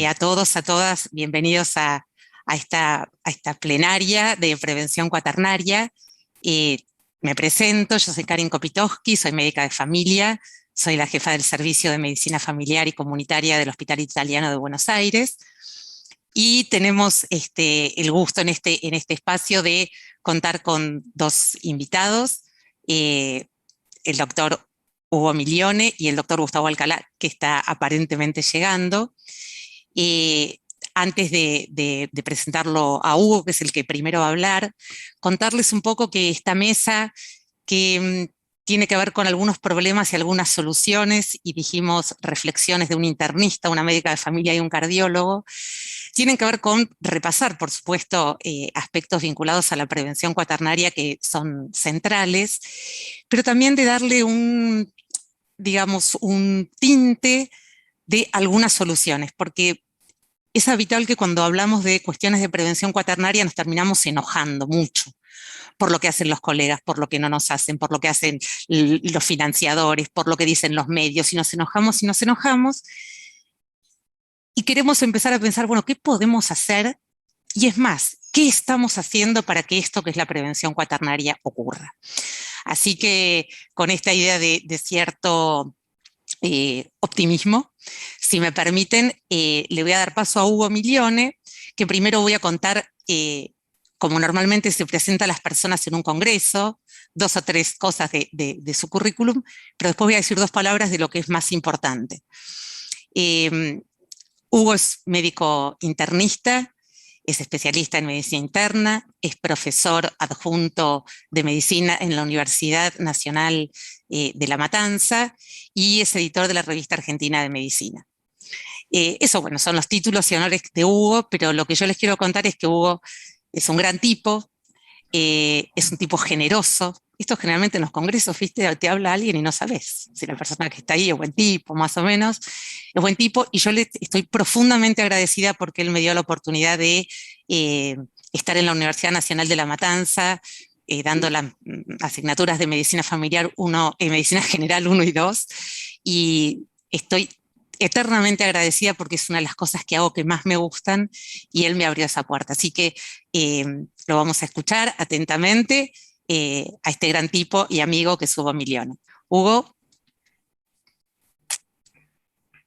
A todos, a todas, bienvenidos a esta plenaria de prevención cuaternaria. Eh, Me presento, yo soy Karin Kopitowski, soy médica de familia, soy la jefa del Servicio de Medicina Familiar y Comunitaria del Hospital Italiano de Buenos Aires, y tenemos el gusto en este espacio de contar con dos invitados, el doctor Hugo Milione y el doctor Gustavo Alcalá, que está aparentemente llegando. Eh, Antes de presentarlo a Hugo, que es el que primero va a hablar, contarles un poco que esta mesa, que tiene que ver con algunos problemas y algunas soluciones, y dijimos reflexiones de un internista, una médica de familia y un cardiólogo, tienen que ver con repasar, por supuesto, aspectos vinculados a la prevención cuaternaria que son centrales, pero también de darle digamos, un tinte de algunas soluciones, porque es habitual que cuando hablamos de cuestiones de prevención cuaternaria nos terminamos enojando mucho por lo que hacen los colegas, por lo que no nos hacen, por lo que hacen los financiadores, por lo que dicen los medios, y nos enojamos y nos enojamos, y queremos empezar a pensar, bueno, ¿qué podemos hacer? Y es más, ¿qué estamos haciendo para que esto que es la prevención cuaternaria ocurra? Así que con esta idea de cierto optimismo, si me permiten, le voy a dar paso a Hugo Milione, que primero voy a contar, como normalmente se presenta a las personas en un congreso, dos o tres cosas de su currículum, pero después voy a decir dos palabras de lo que es más importante. Eh, Hugo es médico internista, es especialista en medicina interna, es profesor adjunto de medicina en la Universidad Nacional de La Matanza, y es editor de la Revista Argentina de Medicina. Eso, bueno, son los títulos y honores de Hugo, pero lo que yo les quiero contar es que Hugo es un gran tipo, es un tipo generoso. Esto generalmente en los congresos, ¿viste? Te habla alguien y no sabes si la persona que está ahí es buen tipo, más o menos, es buen tipo, y yo le estoy profundamente agradecida porque él me dio la oportunidad de eh, estar en la Universidad Nacional de La Matanza, dando las asignaturas de medicina familiar medicina general 1 y 2, y estoy eternamente agradecida porque es una de las cosas que hago que más me gustan, y él me abrió esa puerta. Así que eh, lo vamos a escuchar atentamente, a este gran tipo y amigo que es Hugo Milione. Hugo.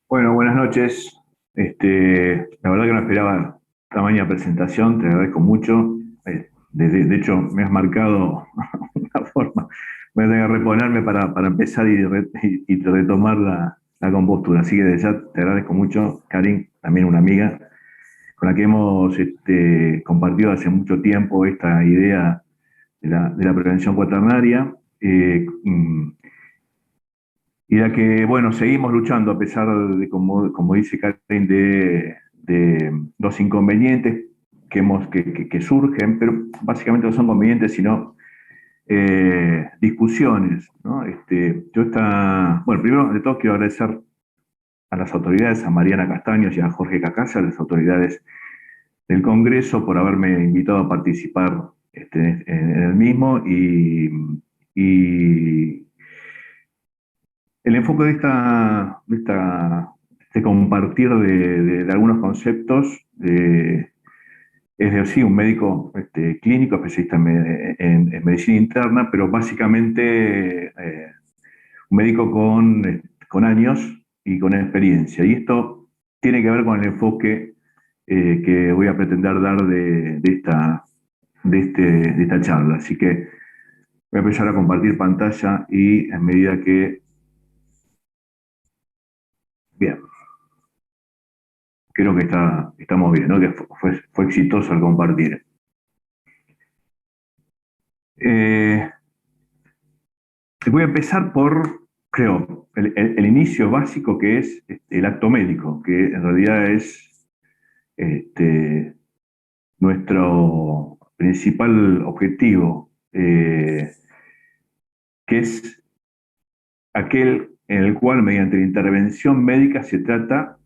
Bueno, buenas noches. La verdad que no esperaba tamaña presentación, te agradezco mucho. De hecho, me has marcado una forma. Voy a tener que reponerme para empezar y retomar la compostura. Así que desde ya te agradezco mucho, Karin, también una amiga, con la que hemos compartido hace mucho tiempo esta idea de la prevención cuaternaria. Y la que, bueno, seguimos luchando a pesar de, como dice Karin, de los inconvenientes que surgen, pero básicamente no son convenientes, sino discusiones, ¿no? Bueno, primero de todo quiero agradecer a las autoridades, a Mariana Castaños y a Jorge Cacasa, a las autoridades del Congreso, por haberme invitado a participar en el mismo, y el enfoque de compartir de algunos conceptos es de sí un médico clínico, especialista en medicina interna, pero básicamente un médico con años y con experiencia. Y esto tiene que ver con el enfoque que voy a pretender dar de esta charla. Así que voy a empezar a compartir pantalla y en medida que... Bien. Creo que estamos bien, ¿no? Que fue exitoso el compartir. Eh, Voy a empezar por, creo, el inicio básico, que es el acto médico, que en realidad es este, nuestro principal objetivo, que es aquel en el cual mediante la intervención médica se trata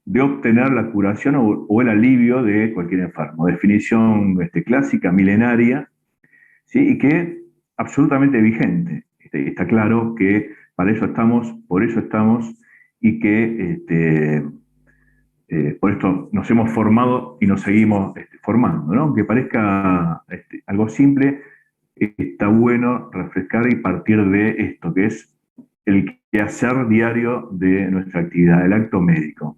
de obtener la curación o el alivio de cualquier enfermo. Definición clásica, milenaria, ¿sí? Y que absolutamente vigente. Está claro que para eso estamos, por eso estamos, y que Por esto nos hemos formado y nos seguimos formando, ¿no? Aunque parezca algo simple, está bueno refrescar y partir de esto, que es el quehacer diario de nuestra actividad, el acto médico.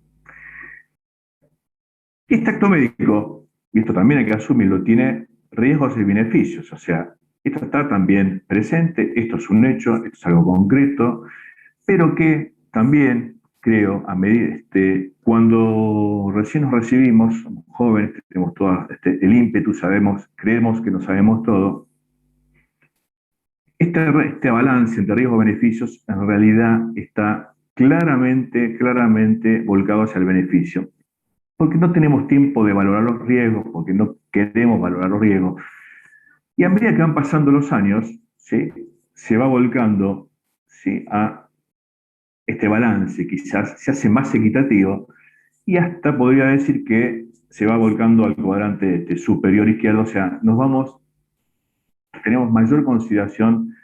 Este acto médico, y esto también hay que asumirlo, tiene riesgos y beneficios, o sea, esto está también presente, esto es un hecho, esto es algo concreto, pero que también creo, a medida, cuando recién nos recibimos, somos jóvenes, tenemos todo el ímpetu, sabemos, creemos que no sabemos todo, este balance entre riesgos y beneficios en realidad está claramente volcado hacia el beneficio, porque no tenemos tiempo de valorar los riesgos, porque no queremos valorar los riesgos. Y a medida que van pasando los años, ¿sí? Se va volcando, ¿sí? A este balance, quizás se hace más equitativo y hasta podría decir que se va volcando al cuadrante superior izquierdo, o sea, tenemos mayor consideración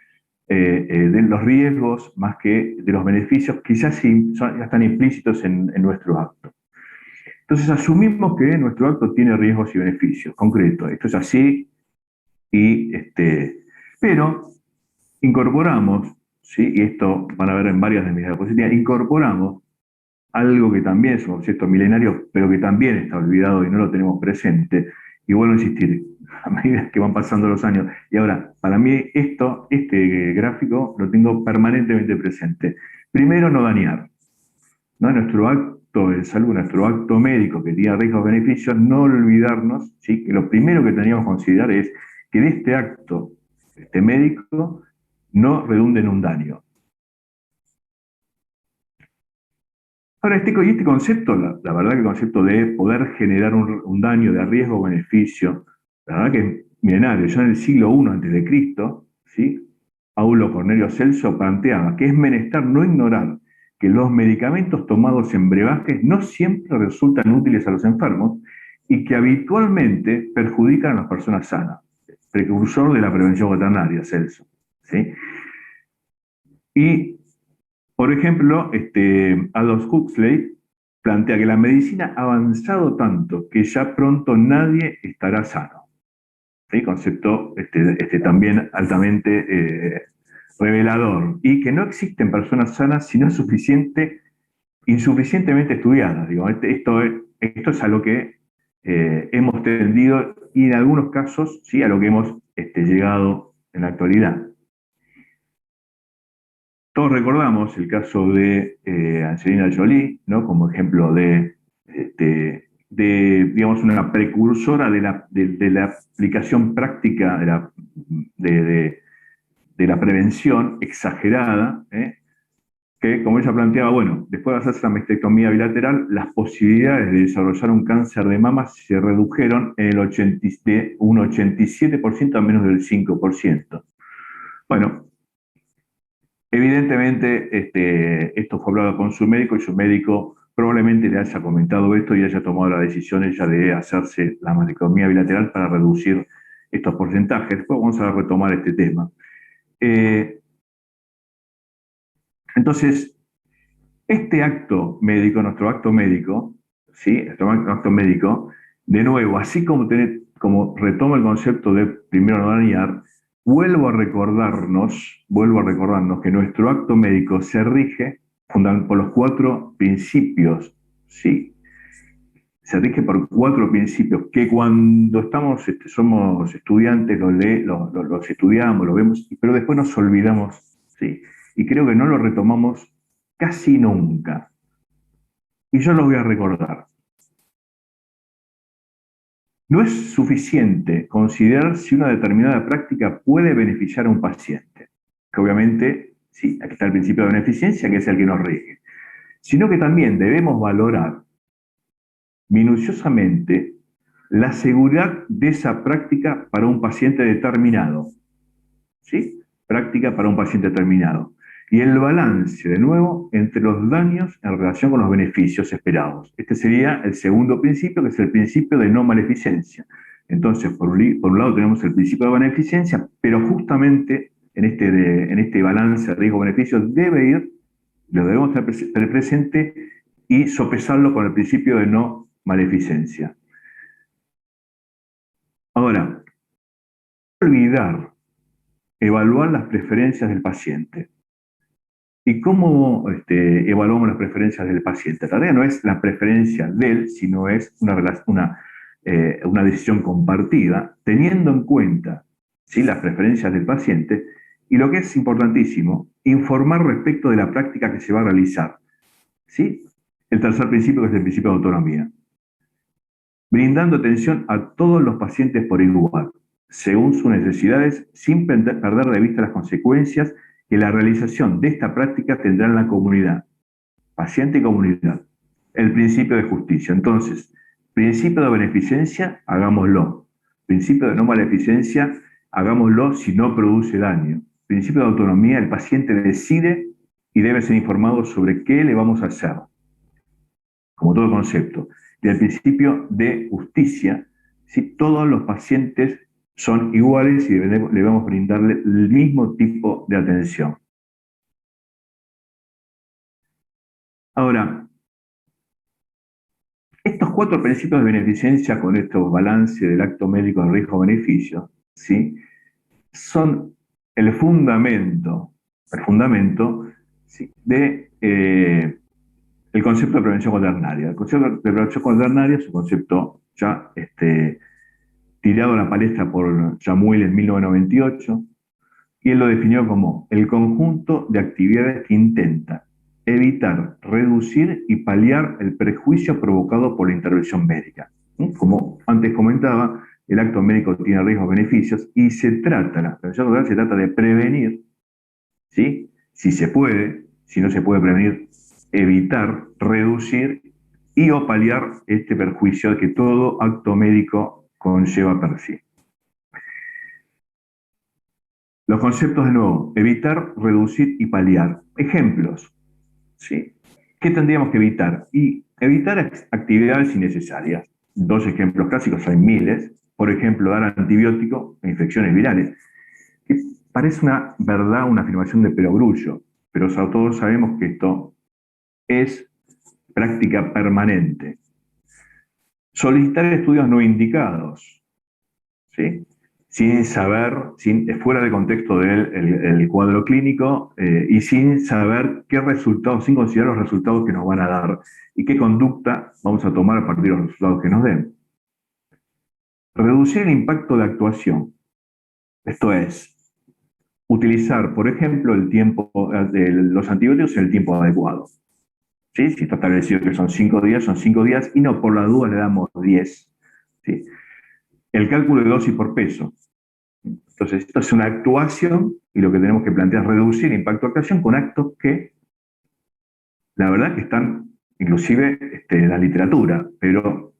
de los riesgos más que de los beneficios, quizás sí, ya están implícitos en nuestro acto. Entonces asumimos que nuestro acto tiene riesgos y beneficios concretos. Esto es así, pero incorporamos, ¿sí? Y esto van a ver en varias de mis diapositivas, incorporamos algo que también es un concepto milenario, pero que también está olvidado y no lo tenemos presente. Y vuelvo a insistir, a medida que van pasando los años. Y ahora, para mí este gráfico lo tengo permanentemente presente. Primero, no dañar, ¿no? Nuestro acto de salud, nuestro acto médico que tiene riesgos y beneficios, no olvidarnos, ¿sí? Que lo primero que teníamos que considerar es que de este acto médico no redunde en un daño. Ahora, este concepto, la verdad que el concepto de poder generar un daño de riesgo o beneficio, la verdad que es milenario. Ya en el siglo I a.C., ¿sí? Aulo Cornelio Celso planteaba que es menester no ignorar que los medicamentos tomados en brebajes no siempre resultan útiles a los enfermos y que habitualmente perjudican a las personas sanas. Precursor de la prevención veterinaria, Celso, ¿sí? Y por ejemplo, Aldous Huxley plantea que la medicina ha avanzado tanto que ya pronto nadie estará sano. ¿Sí? Concepto también altamente revelador. Y que no existen personas sanas sino insuficientemente estudiadas. Digo, esto es a lo que hemos tendido y en algunos casos sí a lo que hemos llegado en la actualidad. Todos recordamos el caso de Angelina Jolie, ¿no? Como ejemplo digamos, una precursora de la aplicación práctica de la prevención exagerada, que, como ella planteaba, bueno, después de hacerse la mastectomía bilateral, las posibilidades de desarrollar un cáncer de mama se redujeron de un 87% a menos del 5%. Bueno, evidentemente, esto fue hablado con su médico y su médico probablemente le haya comentado esto y haya tomado la decisión ella de hacerse la mastectomía bilateral para reducir estos porcentajes. Después vamos a retomar este tema. Entonces, este acto médico, nuestro acto médico, ¿sí? Nuestro acto médico, de nuevo, así como retoma el concepto de primero no dañar, vuelvo a recordarnos que nuestro acto médico se rige por los 4 principios, ¿sí? Se rige por 4 principios que cuando somos estudiantes los estudiamos, los vemos, pero después nos olvidamos, ¿sí? Y creo que no lo retomamos casi nunca. Y yo los voy a recordar. No es suficiente considerar si una determinada práctica puede beneficiar a un paciente, que obviamente, sí, aquí está el principio de beneficencia, que es el que nos rige, sino que también debemos valorar minuciosamente la seguridad de esa práctica para un paciente determinado. ¿Sí? Práctica para un paciente determinado. Y el balance, de nuevo, entre los daños en relación con los beneficios esperados. Este sería el segundo principio, que es el principio de no maleficencia. Entonces, por un lado tenemos el principio de beneficencia, pero justamente en este balance riesgo-beneficio lo debemos tener presente y sopesarlo con el principio de no maleficencia. Ahora, olvidar evaluar las preferencias del paciente. ¿Y cómo evaluamos las preferencias del paciente? La tarea no es la preferencia de él, sino es una decisión compartida, teniendo en cuenta, ¿sí?, las preferencias del paciente, y lo que es importantísimo, informar respecto de la práctica que se va a realizar. ¿Sí? El tercer principio, que es el principio de autonomía. Brindando atención a todos los pacientes por igual, según sus necesidades, sin perder de vista las consecuencias que la realización de esta práctica tendrá en la comunidad, paciente y comunidad. El principio de justicia. Entonces, principio de beneficencia, hagámoslo. Principio de no maleficencia, hagámoslo si no produce daño. Principio de autonomía, el paciente decide y debe ser informado sobre qué le vamos a hacer, como todo concepto. Y el principio de justicia, si todos los pacientes son iguales y debemos brindarle el mismo tipo de atención. Ahora, estos 4 principios de beneficencia con estos balances del acto médico de riesgo-beneficio, ¿sí?, son el fundamento, ¿sí?, de el concepto de prevención cuaternaria. El concepto de prevención cuaternaria es un concepto ya tirado a la palestra por Samuel en 1998, y él lo definió como el conjunto de actividades que intenta evitar, reducir y paliar el perjuicio provocado por la intervención médica. Como antes comentaba, el acto médico tiene riesgos, beneficios, y la prevención cuaternaria se trata de prevenir, ¿sí?, si se puede, si no se puede prevenir, evitar, reducir y o paliar este perjuicio que todo acto médico conlleva per sí. Los conceptos de nuevo: evitar, reducir y paliar. Ejemplos, ¿sí? ¿Qué tendríamos que evitar? Y evitar actividades innecesarias. 2 ejemplos clásicos, hay miles. Por ejemplo, dar antibiótico a infecciones virales. Que parece una verdad, una afirmación de perogrullo, pero todos sabemos que esto es práctica permanente. Solicitar estudios no indicados, ¿sí?, sin saber, fuera de contexto del cuadro clínico, y sin saber qué resultados, sin considerar los resultados que nos van a dar y qué conducta vamos a tomar a partir de los resultados que nos den. Reducir el impacto de actuación. Esto es, utilizar, por ejemplo, el tiempo de los antibióticos en el tiempo adecuado. ¿Sí? Si está establecido que son 5 días, son 5 días, y no por la duda le damos 10. ¿Sí? El cálculo de dosis por peso. Entonces, esto es una actuación, y lo que tenemos que plantear es reducir el impacto de actuación con actos que, la verdad, que están inclusive en la literatura, pero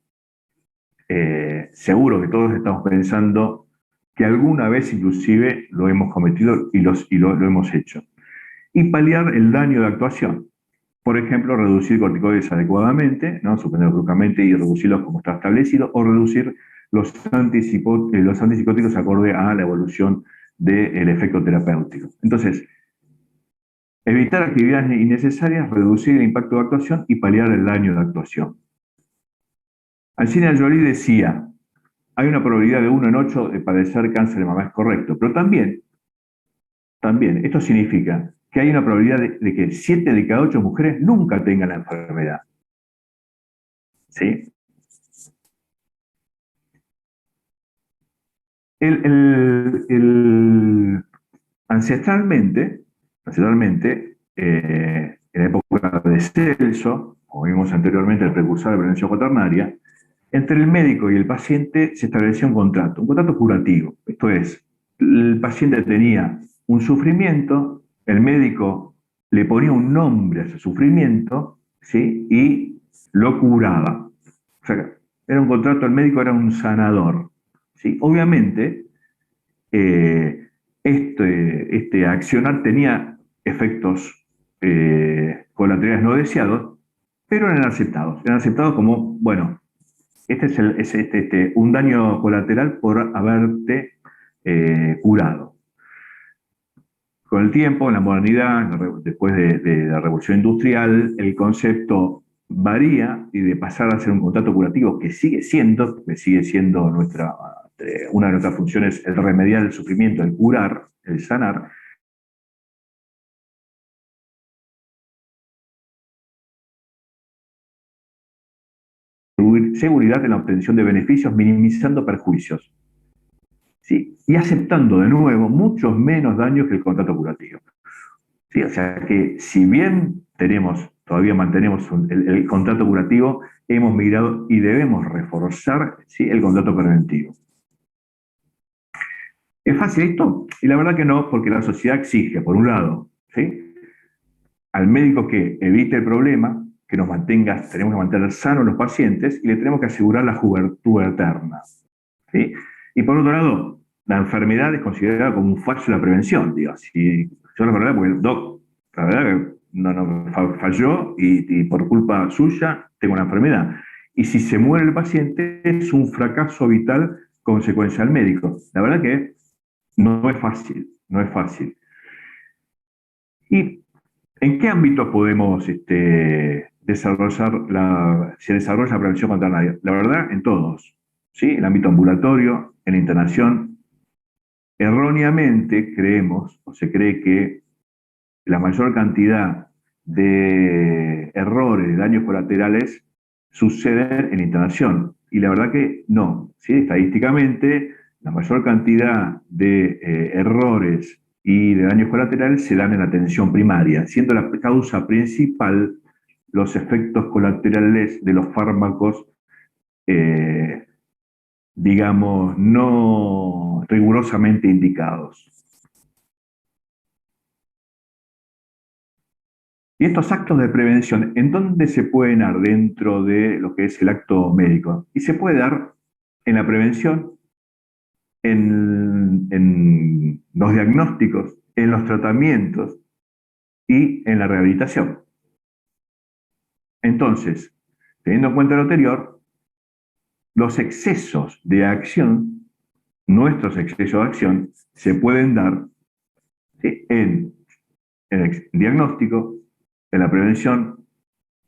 seguro que todos estamos pensando que alguna vez inclusive lo hemos cometido y lo hemos hecho. Y paliar el daño de actuación. Por ejemplo, reducir corticoides adecuadamente, ¿no?, suspenderlos bruscamente y reducirlos como está establecido, o reducir los antipsicóticos acorde a la evolución del efecto terapéutico. Entonces, evitar actividades innecesarias, reducir el impacto de actuación y paliar el daño de actuación. Angelina Jolie decía: hay una probabilidad de 1 en 8 de padecer cáncer de mama. Es correcto, pero también, esto significa que hay una probabilidad de que 7 de cada 8 mujeres nunca tengan la enfermedad. ¿Sí? Ancestralmente, en la época de Celso, como vimos anteriormente, el precursor de prevención cuaternaria, entre el médico y el paciente se establecía un contrato curativo. Esto es, el paciente tenía un sufrimiento, el médico le ponía un nombre a ese sufrimiento, ¿sí?, y lo curaba. O sea, era un contrato, el médico era un sanador, ¿sí? Obviamente, este accionar tenía efectos colaterales no deseados, pero eran aceptados. Eran aceptados como, bueno, este es un daño colateral por haberte curado. Con el tiempo, en la modernidad, después de la revolución industrial, el concepto varía y de pasar a ser un contrato curativo, que sigue siendo una de nuestras funciones, el remediar el sufrimiento, el curar, el sanar, seguridad en la obtención de beneficios, minimizando perjuicios, ¿sí? Y aceptando de nuevo muchos menos daños que el contrato curativo. ¿Sí? O sea que si bien todavía mantenemos el contrato curativo, hemos migrado y debemos reforzar, ¿sí?, el contrato preventivo. ¿Es fácil esto? Y la verdad que no, porque la sociedad exige, por un lado, ¿sí?, al médico que evite el problema, que tenemos que mantener sanos los pacientes y le tenemos que asegurar la juventud eterna, ¿sí? Y por otro lado, la enfermedad es considerada como un fallo de la prevención, digo. Si yo la verdad, porque el doc, la verdad que no falló y por culpa suya tengo una enfermedad. Y si se muere el paciente, es un fracaso vital consecuencia al médico. La verdad que no es fácil, no es fácil. ¿Y en qué ámbitos podemos se desarrolla la prevención cuaternaria? La verdad, en todos, ¿sí? El ámbito ambulatorio, en la internación. Erróneamente creemos, o se cree que la mayor cantidad de errores, de daños colaterales, suceden en la internación. Y la verdad que no, ¿sí? Estadísticamente, la mayor cantidad de errores y de daños colaterales se dan en la atención primaria, siendo la causa principal los efectos colaterales de los fármacos, eh, digamos, no rigurosamente indicados. Y estos actos de prevención, ¿en dónde se pueden dar dentro de lo que es el acto médico? Y se puede dar en la prevención, en los diagnósticos, en los tratamientos y en la rehabilitación. Entonces, teniendo en cuenta lo anterior, los excesos de acción, nuestros excesos de acción, se pueden dar, ¿sí?, en el diagnóstico, en la prevención,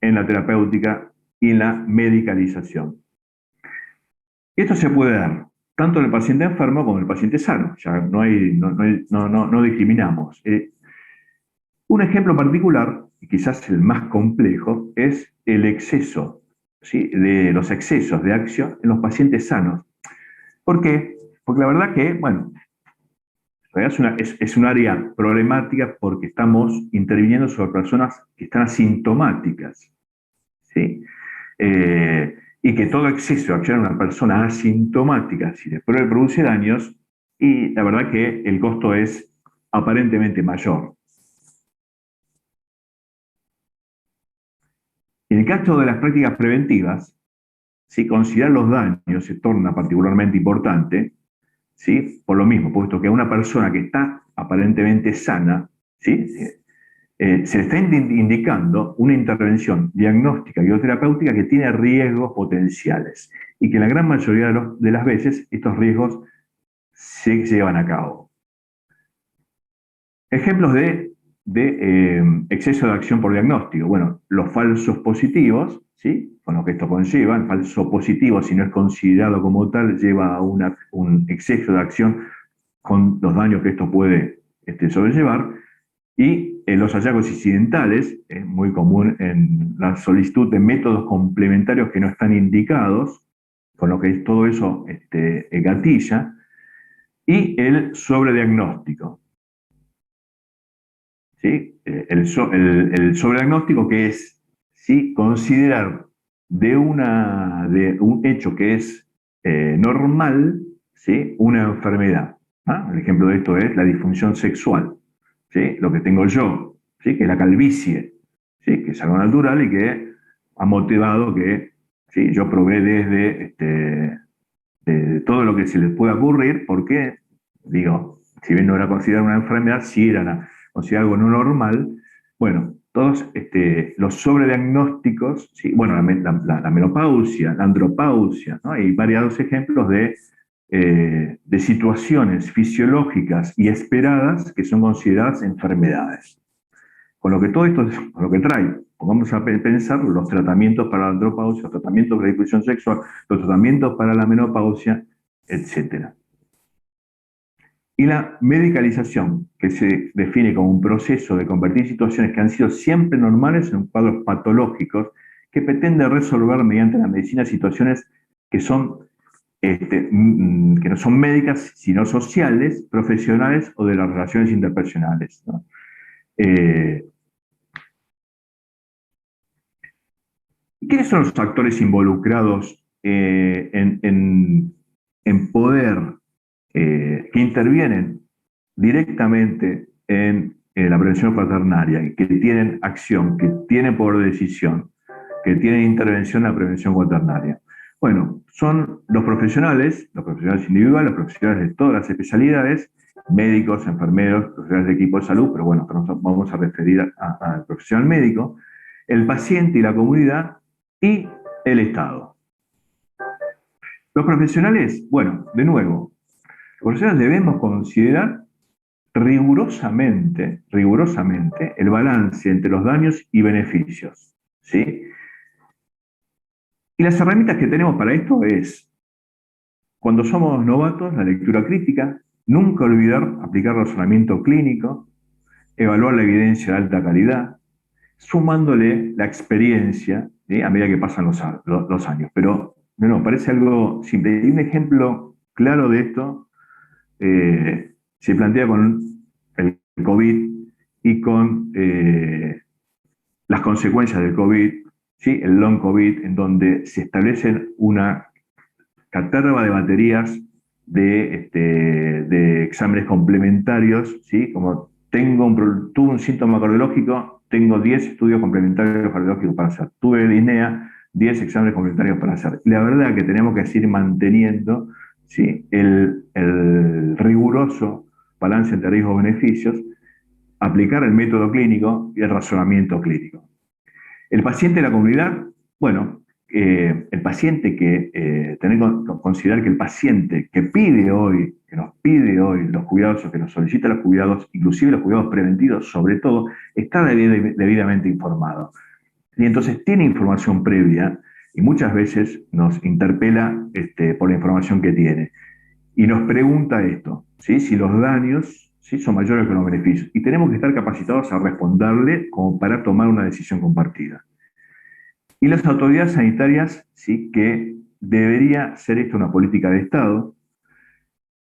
en la terapéutica y en la medicalización. Esto se puede dar tanto en el paciente enfermo como en el paciente sano. Ya no discriminamos. Un ejemplo particular, y quizás el más complejo, es el exceso, ¿sí?, de los excesos de acción en los pacientes sanos. ¿Por qué? Porque la verdad que, bueno, es un área problemática porque estamos interviniendo sobre personas que están asintomáticas, ¿sí? Y que todo exceso de acción a una persona asintomática, si después le produce daños, y la verdad que el costo es aparentemente mayor. En el caso de las prácticas preventivas, si considerar los daños se torna particularmente importante, ¿sí?, por lo mismo, puesto que a una persona que está aparentemente sana, ¿sí?, se le está indicando una intervención diagnóstica y terapéutica que tiene riesgos potenciales y que en la gran mayoría de las veces estos riesgos se llevan a cabo. Ejemplos de exceso de acción por diagnóstico. Bueno, los falsos positivos, ¿sí?, con lo que esto conlleva. El falso positivo, si no es considerado como tal, lleva a un exceso de acción con los daños que esto puede sobrellevar. Y los hallazgos incidentales, es muy común en la solicitud de métodos complementarios que no están indicados, con lo que todo eso gatilla. Y el sobrediagnóstico, ¿sí? El sobrediagnóstico, que es, ¿sí?, considerar de un hecho que es normal, ¿sí?, una enfermedad. ¿Ah? El ejemplo de esto es la disfunción sexual, ¿sí?, lo que tengo yo, ¿sí?, que es la calvicie, ¿sí?, que es algo natural y que ha motivado que, ¿sí?, yo probé desde de todo lo que se les pueda ocurrir, porque, digo, si bien no era considerada una enfermedad, sí era considerado algo no normal. Bueno, todos los sobrediagnósticos, ¿sí?, bueno, la menopausia, la andropausia, ¿no? Hay variados ejemplos de situaciones fisiológicas y esperadas que son consideradas enfermedades. Con lo que todo esto, con lo que trae pongamos a pensar los tratamientos para la andropausia, los tratamientos para la disfunción sexual, los tratamientos para la menopausia, etc. Y la medicalización, que se define como un proceso de convertir situaciones que han sido siempre normales en cuadros patológicos, que pretende resolver mediante la medicina situaciones que son que no son médicas, sino sociales, profesionales o de las relaciones interpersonales, ¿no? ¿Quiénes son los actores involucrados en poder, que intervienen directamente en la prevención cuaternaria, que tienen acción, que tienen poder de decisión, que tienen intervención en la prevención cuaternaria? Bueno, son los profesionales individuales, los profesionales de todas las especialidades, médicos, enfermeros, profesionales de equipo de salud, pero bueno, nos vamos a referir al profesional médico, el paciente y la comunidad, y el Estado. Los profesionales, bueno, de nuevo, los profesionales debemos considerar rigurosamente el balance entre los daños y beneficios, ¿sí? Y las herramientas que tenemos para esto es, cuando somos novatos, la lectura crítica, nunca olvidar aplicar razonamiento clínico, evaluar la evidencia de alta calidad, sumándole la experiencia, ¿sí?, a medida que pasan los años. Pero, no, parece algo simple. Y un ejemplo claro de esto se plantea con el COVID y con las consecuencias del COVID, ¿sí?, el long COVID, en donde se establecen una caterva de baterías de exámenes complementarios, ¿sí? Como tuve un síntoma cardiológico, tengo 10 estudios complementarios cardiológicos para hacer. Tuve disnea, 10 exámenes complementarios para hacer. La verdad que tenemos que seguir manteniendo, ¿sí?, el riguroso balance entre riesgos-beneficios, aplicar el método clínico y el razonamiento clínico. El paciente de la comunidad, bueno, el paciente tener que considerar que el paciente que nos pide hoy los cuidados o que nos solicita los cuidados, inclusive los cuidados preventivos, sobre todo, está debidamente informado. Y entonces tiene información previa y muchas veces nos interpela por la información que tiene. Y nos pregunta esto, ¿sí?, si los daños, ¿sí?, son mayores que los beneficios. Y tenemos que estar capacitados a responderle como para tomar una decisión compartida. Y las autoridades sanitarias, sí, que debería ser esto una política de Estado,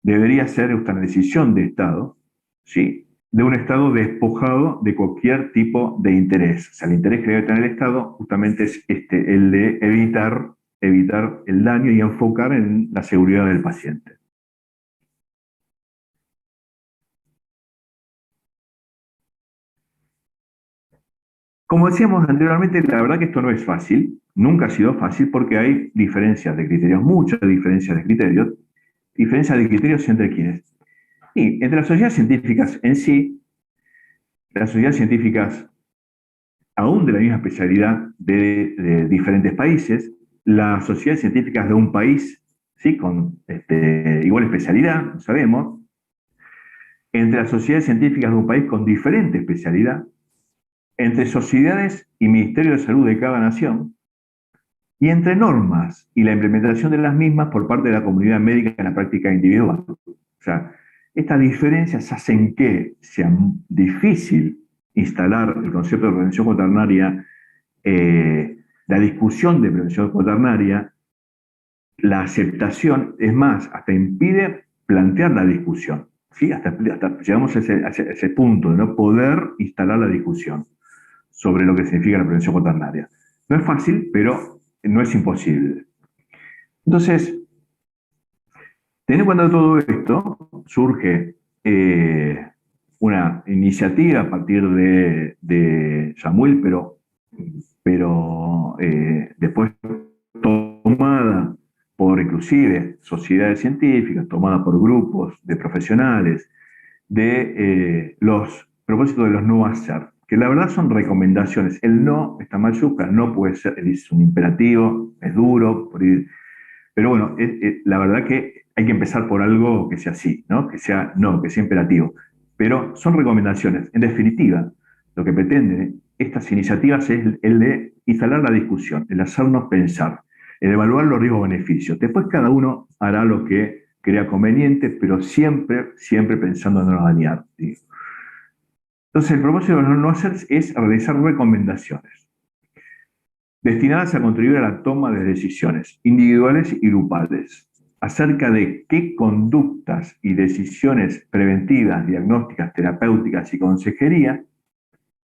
debería ser esta una decisión de Estado, sí, de un Estado despojado de cualquier tipo de interés. O sea, el interés que debe tener el Estado justamente es el de evitar el daño y enfocar en la seguridad del paciente. Como decíamos anteriormente, la verdad que esto no es fácil, nunca ha sido fácil porque hay diferencias de criterios, muchas diferencias de criterios entre quienes. Y entre las sociedades científicas en sí, las sociedades científicas aún de la misma especialidad de diferentes países, las sociedades científicas de un país, ¿sí?, con igual especialidad, lo sabemos, entre las sociedades científicas de un país con diferente especialidad, entre sociedades y ministerios de salud de cada nación, y entre normas y la implementación de las mismas por parte de la comunidad médica en la práctica individual. O sea, estas diferencias hacen que sea difícil instalar el concepto de prevención cuaternaria, la discusión de prevención cuaternaria, la aceptación, es más, hasta impide plantear la discusión. ¿Sí? Hasta llegamos a ese punto de no poder instalar la discusión sobre lo que significa la prevención cuaternaria. No es fácil, pero no es imposible. Entonces, teniendo en cuenta todo esto, surge una iniciativa a partir de Samuel, pero después tomada por inclusive sociedades científicas, tomada por grupos de profesionales, de los propósitos de los no hacer, que la verdad son recomendaciones. El no está mayúscula, no puede ser, es un imperativo, es duro, pero bueno, la verdad que hay que empezar por algo que sea así, ¿no? Que sea imperativo. Pero son recomendaciones. En definitiva, lo que pretende estas iniciativas es el de instalar la discusión, el hacernos pensar, el evaluar los riesgos-beneficios. Después cada uno hará lo que crea conveniente, pero siempre, siempre pensando en no dañar. Digo. Entonces, el propósito de no hacer es realizar recomendaciones destinadas a contribuir a la toma de decisiones individuales y grupales acerca de qué conductas y decisiones preventivas, diagnósticas, terapéuticas y consejería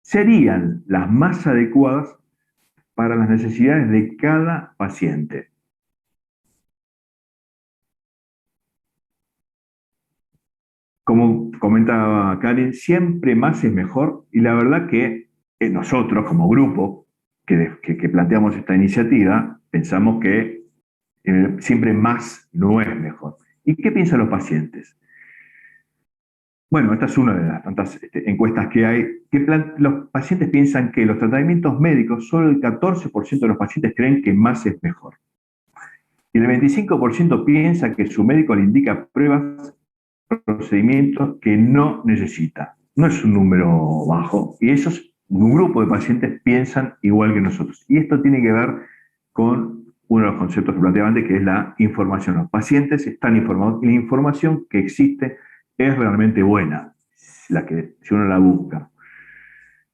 serían las más adecuadas para las necesidades de cada paciente. Como comentaba Karen, siempre más es mejor y la verdad que nosotros como grupo que planteamos esta iniciativa pensamos que siempre más no es mejor. ¿Y qué piensan los pacientes? Bueno, esta es una de las tantas encuestas que hay. Los pacientes piensan que los tratamientos médicos, solo el 14% de los pacientes creen que más es mejor. Y el 25% piensa que su médico le indica pruebas, procedimientos que no necesita. No es un número bajo. Y esos, un grupo de pacientes piensan igual que nosotros. Y esto tiene que ver con uno de los conceptos que planteaba antes, que es la información. Los pacientes están informados y la información que existe es realmente buena, la que, si uno la busca.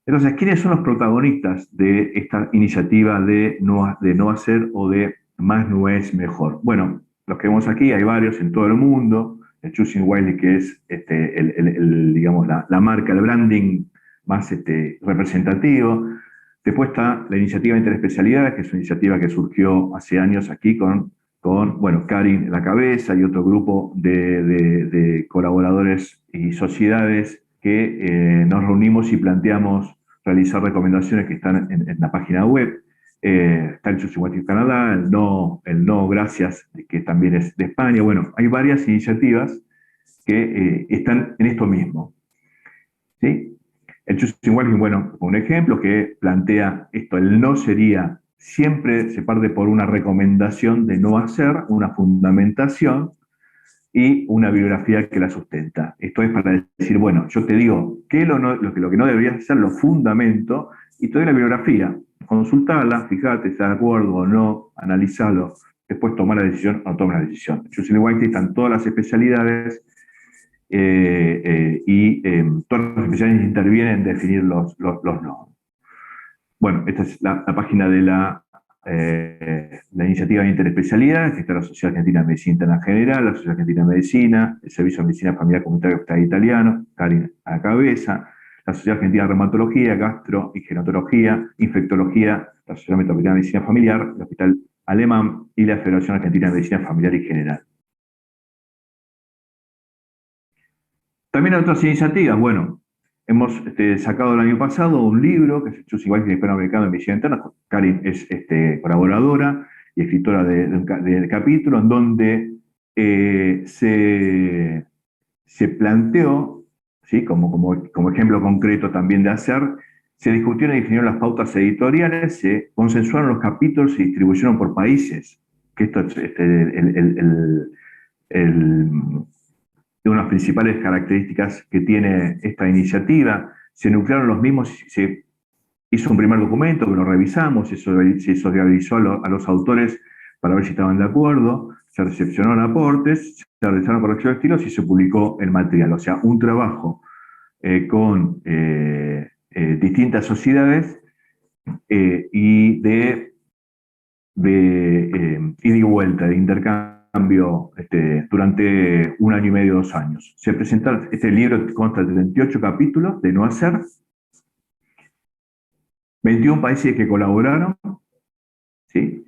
Entonces, ¿quiénes son los protagonistas de esta iniciativa de no hacer o de más no es mejor? Bueno, los que vemos aquí, hay varios en todo el mundo. El Choosing Wisely, que es digamos, la marca, el branding más representativo. Después está la iniciativa Interespecialidades, que es una iniciativa que surgió hace años aquí con bueno, Karin en la cabeza y otro grupo de colaboradores y sociedades que nos reunimos y planteamos realizar recomendaciones que están en la página web. Está el Choosing Wisely Canadá, el no gracias, que también es de España. Bueno, hay varias iniciativas que están en esto mismo. ¿Sí? El Choosing Wisely, bueno, un ejemplo que plantea esto, el no sería, siempre se parte por una recomendación de no hacer, una fundamentación y una bibliografía que la sustenta. Esto es para decir, bueno, yo te digo lo que no deberías hacer, lo fundamento, y te doy la bibliografía. Consultala, fíjate, ¿estás de acuerdo o no? Analizalo, después tomar la decisión o no tomar la decisión. En Choosing Wisely están todas las especialidades todas las especialidades intervienen en definir los no. Bueno, esta es la página de la iniciativa de interespecialidades, que está la Sociedad Argentina de Medicina Interna General, la Sociedad Argentina de Medicina, el Servicio de Medicina Familiar Comunitario Hospital Italiano, Karin a la cabeza, la Sociedad Argentina de Reumatología, Gastro y Gerontología, Infectología, la Sociedad Metropolitana de Medicina Familiar, el Hospital Alemán y la Federación Argentina de Medicina Familiar y General. También hay otras iniciativas, bueno, hemos sacado el año pasado un libro que es el Choosing Wisely Hispanoamericano de Medicina Interna. Karin es colaboradora y escritora del capítulo, en donde se planteó, ¿sí? como ejemplo concreto también de hacer, se discutieron y definieron las pautas editoriales, se consensuaron los capítulos y se distribuyeron por países, que esto es una de las principales características que tiene esta iniciativa. Se nuclearon los mismos, se hizo un primer documento que lo revisamos, se socializó a los autores para ver si estaban de acuerdo, se recepcionaron aportes, se realizaron correcciones de estilos y se publicó el material. O sea, un trabajo con distintas sociedades y de ida y vuelta, de intercambio durante un año y medio, 2 años. Se presentaron, este libro consta de 38 capítulos de no hacer, 21 países que colaboraron, ¿sí?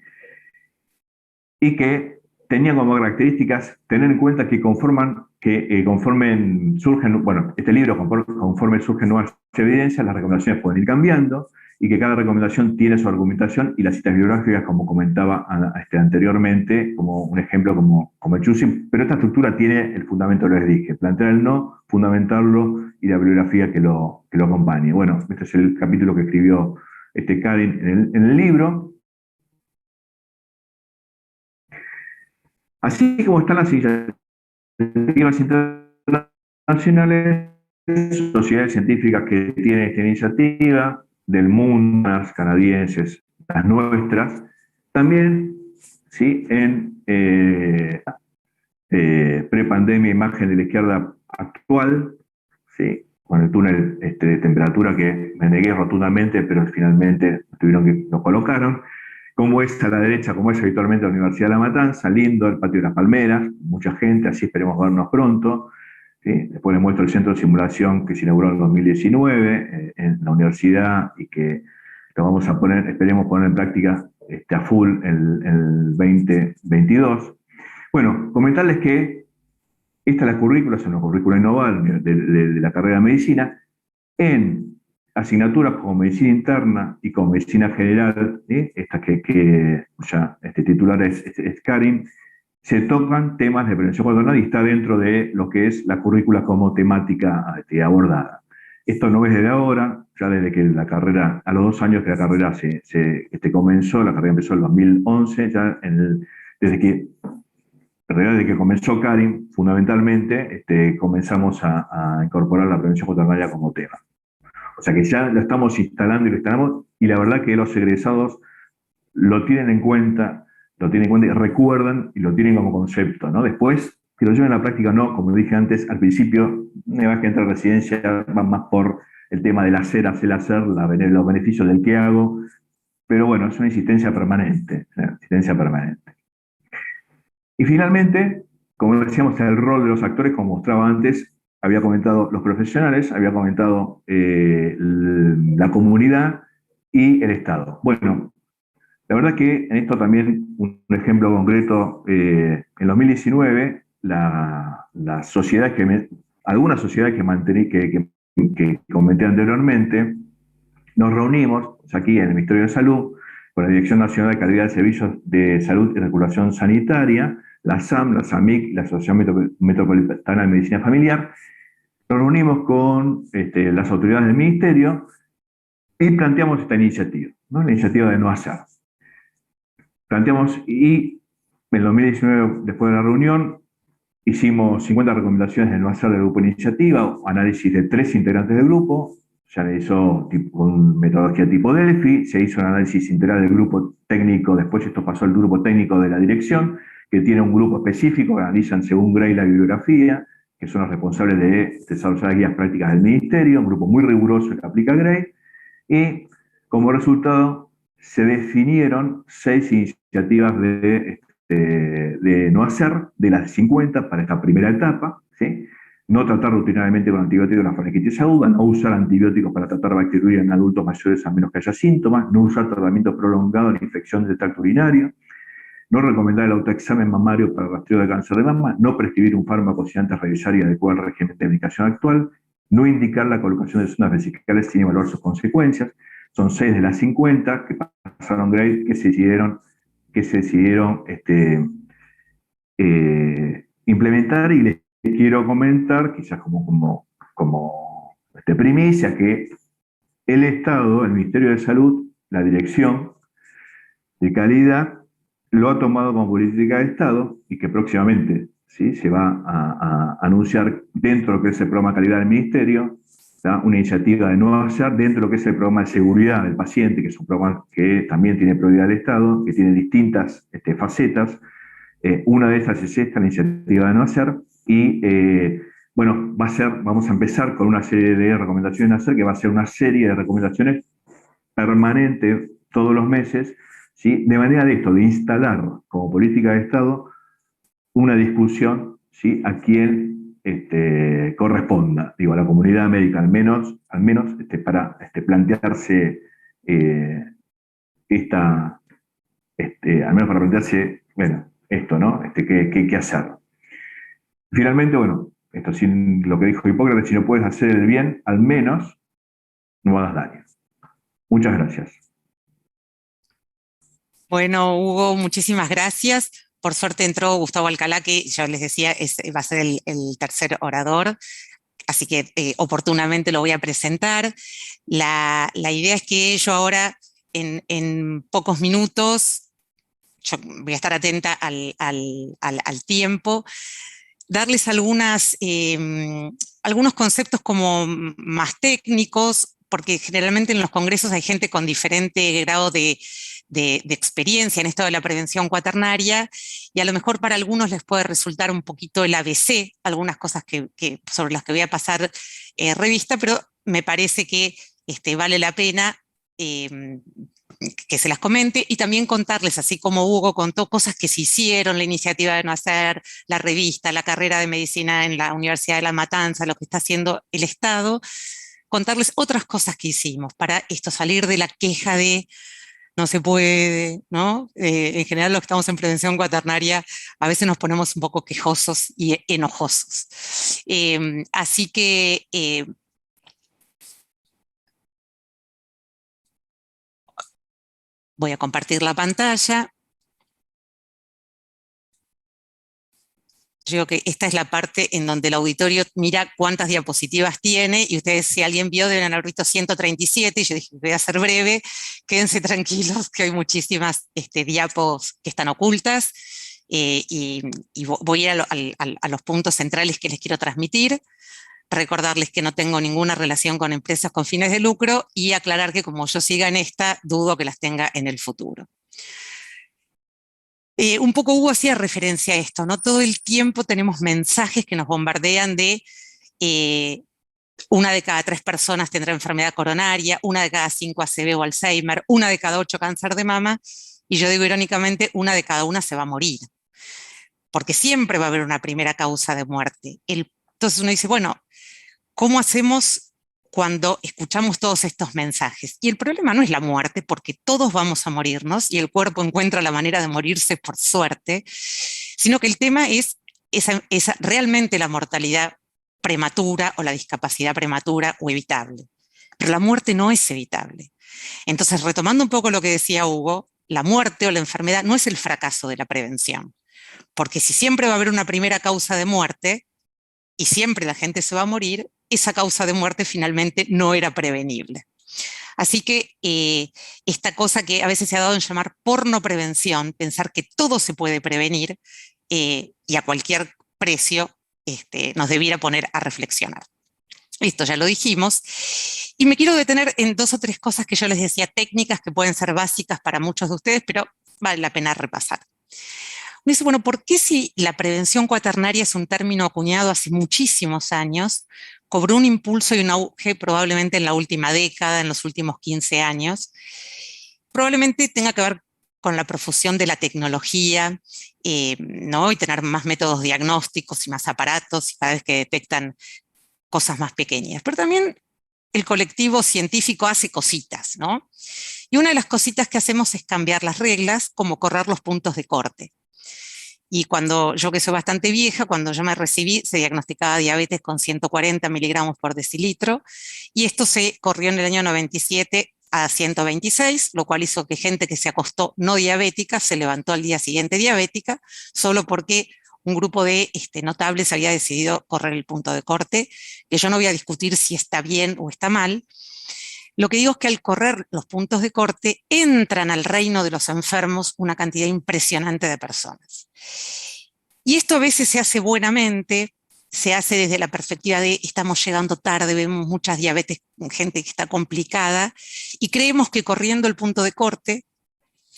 Y que tenían como características tener en cuenta que este libro, conforme surgen nuevas evidencias, las recomendaciones pueden ir cambiando y que cada recomendación tiene su argumentación y las citas bibliográficas, como comentaba anteriormente, como un ejemplo como el Choosing, pero esta estructura tiene el fundamento, lo les dije, plantear el no, fundamentarlo y la bibliografía que lo acompañe. Bueno, este es el capítulo que escribió Karin en el libro. Así como están las iniciativas internacionales, sociedades científicas que tienen esta iniciativa, del mundo, las canadienses, las nuestras, también, ¿sí?, en prepandemia, imagen de la izquierda actual, ¿sí?, con el túnel de temperatura que me negué rotundamente, pero finalmente lo colocaron. Como es a la derecha, como es habitualmente la Universidad de La Matanza, lindo el patio de las Palmeras, mucha gente, así esperemos vernos pronto. ¿Sí? Después les muestro el centro de simulación que se inauguró en 2019 en la universidad y que lo vamos a poner, esperemos poner en práctica a full el 2022. Bueno, comentarles que esta es la currícula, son los currículos innovables de la carrera de medicina, en asignaturas como medicina interna y como medicina general, esta que ya titular es Karin, se tocan temas de prevención cuaternaria y está dentro de lo que es la currícula como temática abordada. Esto no es desde ahora, ya desde que la carrera, a los 2 años que la carrera comenzó, la carrera empezó en el 2011, ya desde que en realidad, desde que comenzó Karin, fundamentalmente, comenzamos a incorporar la prevención cuaternaria como tema. O sea que ya lo estamos instalando y lo instalamos, y la verdad que los egresados lo tienen en cuenta y recuerdan y lo tienen como concepto, ¿no? Después, que lo lleven a la práctica o no, como dije antes, al principio, una vez que entra a residencia, van más por el tema del hacer, los beneficios del qué hago, pero bueno, es una insistencia permanente, Y finalmente, como decíamos, el rol de los actores, como mostraba antes, había comentado los profesionales, había comentado la comunidad y el Estado. Bueno, la verdad que en esto también un ejemplo concreto, en 2019, algunas sociedades que comenté anteriormente, nos reunimos aquí en el Ministerio de Salud con la Dirección Nacional de Calidad de Servicios de Salud y Regulación Sanitaria, la SAM, la SAMIC, la Asociación Metropolitana de Medicina Familiar. Nos reunimos con las autoridades del Ministerio y planteamos esta iniciativa, ¿no? La iniciativa de no hacer. Planteamos, y en 2019, después de la reunión, hicimos 50 recomendaciones de no hacer del grupo de iniciativa, análisis de 3 integrantes del grupo, se analizó con metodología tipo Delphi, se hizo un análisis integral del grupo técnico, después esto pasó al grupo técnico de la dirección, que tiene un grupo específico que analizan según Gray la bibliografía, que son los responsables de desarrollar guías prácticas del ministerio, un grupo muy riguroso que aplica Gray, y como resultado se definieron 6 iniciativas de no hacer, de las 50 para esta primera etapa, ¿sí? No tratar rutinariamente con antibióticos la faringitis aguda, no usar antibióticos para tratar bacteriuria en adultos mayores a menos que haya síntomas, no usar tratamiento prolongado en infecciones del tracto urinario, no recomendar el autoexamen mamario para rastreo de cáncer de mama, no prescribir un fármaco sin antes revisar y adecuar el régimen de medicación actual, no indicar la colocación de sondas vesicales sin evaluar sus consecuencias. Son 6 de las 50 que pasaron grade, que se decidieron implementar, y les quiero comentar, quizás como primicia, que el Estado, el Ministerio de Salud, la Dirección de Calidad, lo ha tomado como política de Estado y que próximamente, ¿sí?, se va a anunciar dentro de lo que es el programa de calidad del Ministerio, ¿tá?, una iniciativa de no hacer dentro de lo que es el programa de seguridad del paciente, que es un programa que también tiene prioridad del Estado, que tiene distintas facetas. Una de esas es esta, la iniciativa de no hacer, y bueno, vamos a empezar con una serie de recomendaciones de hacer, que va a ser una serie de recomendaciones permanentes todos los meses, ¿sí?, de manera de instalar como política de Estado una discusión, ¿sí?, a quien corresponda, digo, a la comunidad médica, al menos para plantearse al menos para plantearse, bueno, esto, ¿no? ¿Qué hacer? Finalmente, bueno, esto sin lo que dijo Hipócrates, si no puedes hacer el bien, al menos no hagas daño. Muchas gracias. Bueno, Hugo, muchísimas gracias. Por suerte entró Gustavo Alcalá, que yo les decía, va a ser el tercer orador, así que oportunamente lo voy a presentar. La idea es que yo ahora, en pocos minutos, yo voy a estar atenta al tiempo, darles algunos conceptos como más técnicos, porque generalmente en los congresos hay gente con diferente grado de experiencia en esto de la prevención cuaternaria, y a lo mejor para algunos les puede resultar un poquito el ABC, algunas cosas sobre las que voy a pasar revista, pero me parece que vale la pena que se las comente, y también contarles, así como Hugo contó cosas que se hicieron, la iniciativa de no hacer, la revista, la carrera de medicina en la Universidad de La Matanza, lo que está haciendo el Estado, contarles otras cosas que hicimos para salir de la queja de no se puede, ¿no? En general los que estamos en prevención cuaternaria a veces nos ponemos un poco quejosos y enojosos. Así que voy a compartir la pantalla. Yo creo que esta es la parte en donde el auditorio mira cuántas diapositivas tiene, y ustedes, si alguien vio, deben haber visto 137, y yo dije, voy a ser breve, quédense tranquilos que hay muchísimas diapos que están ocultas, y voy a los puntos centrales que les quiero transmitir, recordarles que no tengo ninguna relación con empresas con fines de lucro, y aclarar que como yo siga en esta, dudo que las tenga en el futuro. Un poco Hugo hacía referencia a esto, ¿no? Todo el tiempo tenemos mensajes que nos bombardean de 1 de cada 3 personas tendrá enfermedad coronaria, 1 de cada 5 ACV o Alzheimer, 1 de cada 8 cáncer de mama, y yo digo irónicamente, 1 de cada 1 se va a morir, porque siempre va a haber una primera causa de muerte. Entonces uno dice, bueno, ¿cómo hacemos cuando escuchamos todos estos mensajes? Y el problema no es la muerte, porque todos vamos a morirnos y el cuerpo encuentra la manera de morirse por suerte, sino que el tema es realmente la mortalidad prematura o la discapacidad prematura o evitable. Pero la muerte no es evitable. Entonces, retomando un poco lo que decía Hugo, la muerte o la enfermedad no es el fracaso de la prevención, porque si siempre va a haber una primera causa de muerte y siempre la gente se va a morir, esa causa de muerte finalmente no era prevenible. Así que esta cosa que a veces se ha dado en llamar pornoprevención, pensar que todo se puede prevenir y a cualquier precio, nos debiera poner a reflexionar. Esto ya lo dijimos. Y me quiero detener en 2 o 3 cosas que yo les decía, técnicas que pueden ser básicas para muchos de ustedes, pero vale la pena repasar. Me dice, bueno, ¿por qué si la prevención cuaternaria es un término acuñado hace muchísimos años, cobró un impulso y un auge probablemente en la última década, en los últimos 15 años? Probablemente tenga que ver con la profusión de la tecnología, ¿no? Y tener más métodos diagnósticos y más aparatos, y cada vez que detectan cosas más pequeñas. Pero también el colectivo científico hace cositas, ¿no? Y una de las cositas que hacemos es cambiar las reglas, como correr los puntos de corte. Y yo que soy bastante vieja, cuando yo me recibí, se diagnosticaba diabetes con 140 miligramos por decilitro, y esto se corrió en el año 97 a 126, lo cual hizo que gente que se acostó no diabética se levantó al día siguiente diabética, solo porque un grupo de notables había decidido correr el punto de corte, que yo no voy a discutir si está bien o está mal. Lo que digo es que al correr los puntos de corte entran al reino de los enfermos una cantidad impresionante de personas. Y esto a veces se hace buenamente, se hace desde la perspectiva de estamos llegando tarde, vemos muchas diabetes, gente que está complicada, y creemos que corriendo el punto de corte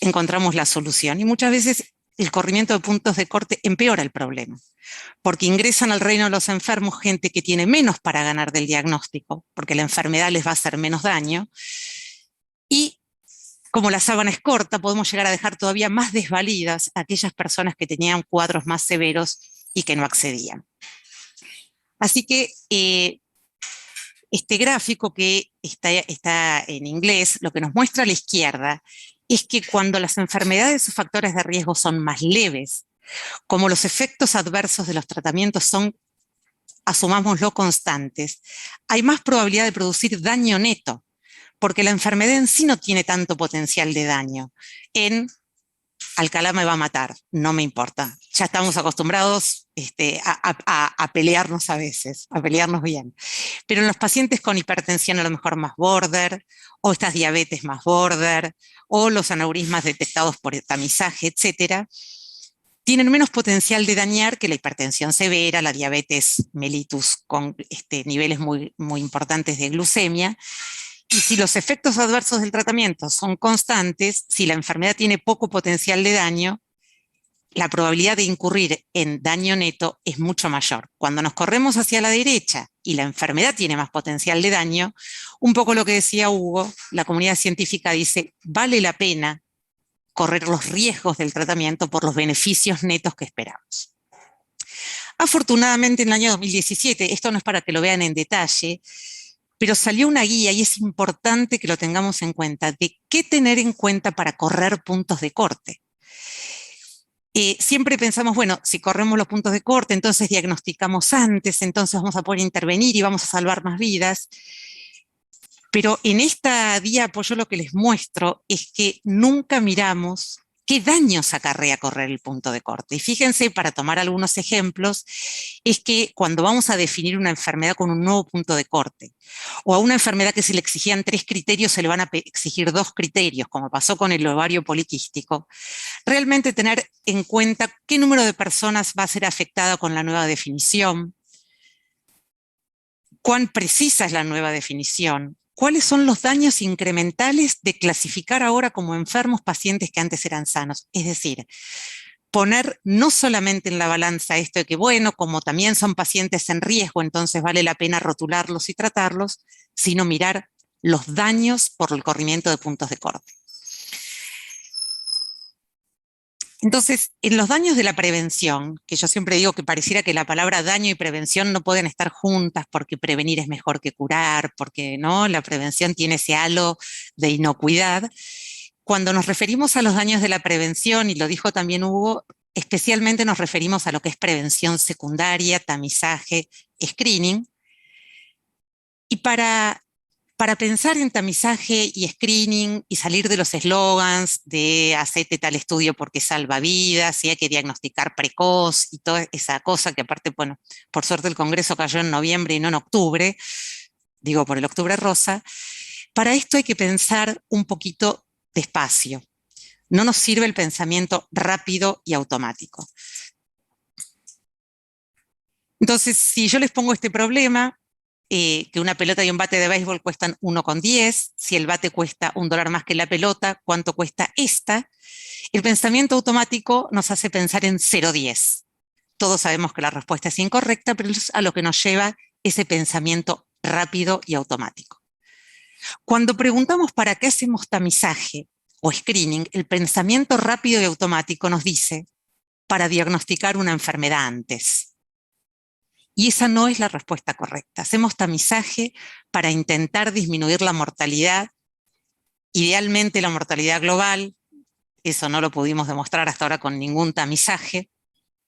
encontramos la solución. Y muchas veces el corrimiento de puntos de corte empeora el problema, porque ingresan al reino de los enfermos gente que tiene menos para ganar del diagnóstico, porque la enfermedad les va a hacer menos daño, y como la sábana es corta, podemos llegar a dejar todavía más desvalidas a aquellas personas que tenían cuadros más severos y que no accedían. Así que este gráfico, que está en inglés, lo que nos muestra a la izquierda es que cuando las enfermedades o factores de riesgo son más leves, como los efectos adversos de los tratamientos son, asumámoslo, constantes, hay más probabilidad de producir daño neto, porque la enfermedad en sí no tiene tanto potencial de daño. Alcalá me va a matar, no me importa. Ya estamos acostumbrados a pelearnos a veces, a pelearnos bien. Pero en los pacientes con hipertensión a lo mejor más border, o estas diabetes más border, o los aneurismas detectados por tamizaje, etcétera, tienen menos potencial de dañar que la hipertensión severa, la diabetes mellitus con niveles muy, muy importantes de glucemia. Y si los efectos adversos del tratamiento son constantes, si la enfermedad tiene poco potencial de daño, la probabilidad de incurrir en daño neto es mucho mayor. Cuando nos corremos hacia la derecha y la enfermedad tiene más potencial de daño, un poco lo que decía Hugo, la comunidad científica dice, vale la pena correr los riesgos del tratamiento por los beneficios netos que esperamos. Afortunadamente en el año 2017, esto no es para que lo vean en detalle, pero salió una guía y es importante que lo tengamos en cuenta de qué tener en cuenta para correr puntos de corte. Siempre pensamos, bueno, si corremos los puntos de corte, entonces diagnosticamos antes, entonces vamos a poder intervenir y vamos a salvar más vidas. Pero en esta diapo yo lo que les muestro es que nunca miramos qué daños acarrea correr el punto de corte. Y fíjense, para tomar algunos ejemplos, es que cuando vamos a definir una enfermedad con un nuevo punto de corte, o a una enfermedad que se le exigían 3 criterios, se le van a exigir 2 criterios, como pasó con el ovario poliquístico, realmente tener en cuenta qué número de personas va a ser afectada con la nueva definición, cuán precisa es la nueva definición, cuáles son los daños incrementales de clasificar ahora como enfermos pacientes que antes eran sanos. Es decir, poner no solamente en la balanza esto de que, bueno, como también son pacientes en riesgo, entonces vale la pena rotularlos y tratarlos, sino mirar los daños por el corrimiento de puntos de corte. Entonces, en los daños de la prevención, que yo siempre digo que pareciera que la palabra daño y prevención no pueden estar juntas porque prevenir es mejor que curar, porque ¿no? La prevención tiene ese halo de inocuidad. Cuando nos referimos a los daños de la prevención, y lo dijo también Hugo, especialmente nos referimos a lo que es prevención secundaria, tamizaje, screening. Y para pensar en tamizaje y screening y salir de los eslogans de hacete tal estudio porque salva vidas y hay que diagnosticar precoz y toda esa cosa que aparte, bueno, por suerte el Congreso cayó en noviembre y no en octubre, digo por el octubre rosa, para esto hay que pensar un poquito despacio. No nos sirve el pensamiento rápido y automático. Entonces, si yo les pongo este problema, que una pelota y un bate de béisbol cuestan 1,10, si el bate cuesta $1 más que la pelota, ¿cuánto cuesta esta? El pensamiento automático nos hace pensar en 0,10. Todos sabemos que la respuesta es incorrecta, pero es a lo que nos lleva ese pensamiento rápido y automático. Cuando preguntamos para qué hacemos tamizaje o screening, el pensamiento rápido y automático nos dice para diagnosticar una enfermedad antes. Y esa no es la respuesta correcta. Hacemos tamizaje para intentar disminuir la mortalidad, idealmente la mortalidad global. Eso no lo pudimos demostrar hasta ahora con ningún tamizaje.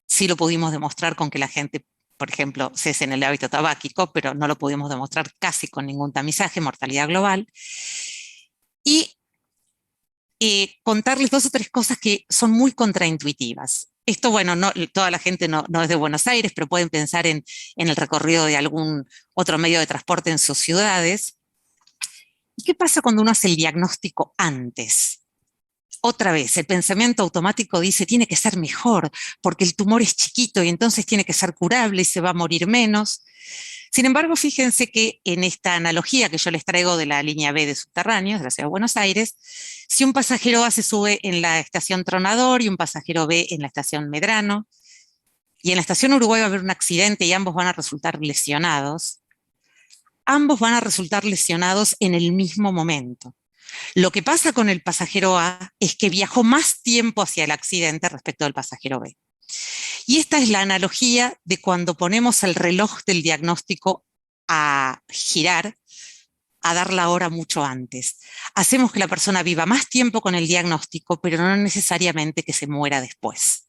Sí lo pudimos demostrar con que la gente, por ejemplo, cese en el hábito tabáquico, pero no lo pudimos demostrar casi con ningún tamizaje, mortalidad global. Y contarles 2 o 3 cosas que son muy contraintuitivas. Esto, bueno, no, toda la gente no es de Buenos Aires, pero pueden pensar en el recorrido de algún otro medio de transporte en sus ciudades. ¿Y qué pasa cuando uno hace el diagnóstico antes? Otra vez, el pensamiento automático dice, tiene que ser mejor, porque el tumor es chiquito y entonces tiene que ser curable y se va a morir menos. Sin embargo, fíjense que en esta analogía que yo les traigo de la línea B de subterráneos de la ciudad de Buenos Aires, si un pasajero A se sube en la estación Tronador y un pasajero B en la estación Medrano, y en la estación Uruguay va a haber un accidente y ambos van a resultar lesionados, ambos van a resultar lesionados en el mismo momento. Lo que pasa con el pasajero A es que viajó más tiempo hacia el accidente respecto del pasajero B. Y esta es la analogía de cuando ponemos el reloj del diagnóstico a girar, a dar la hora mucho antes. Hacemos que la persona viva más tiempo con el diagnóstico, pero no necesariamente que se muera después.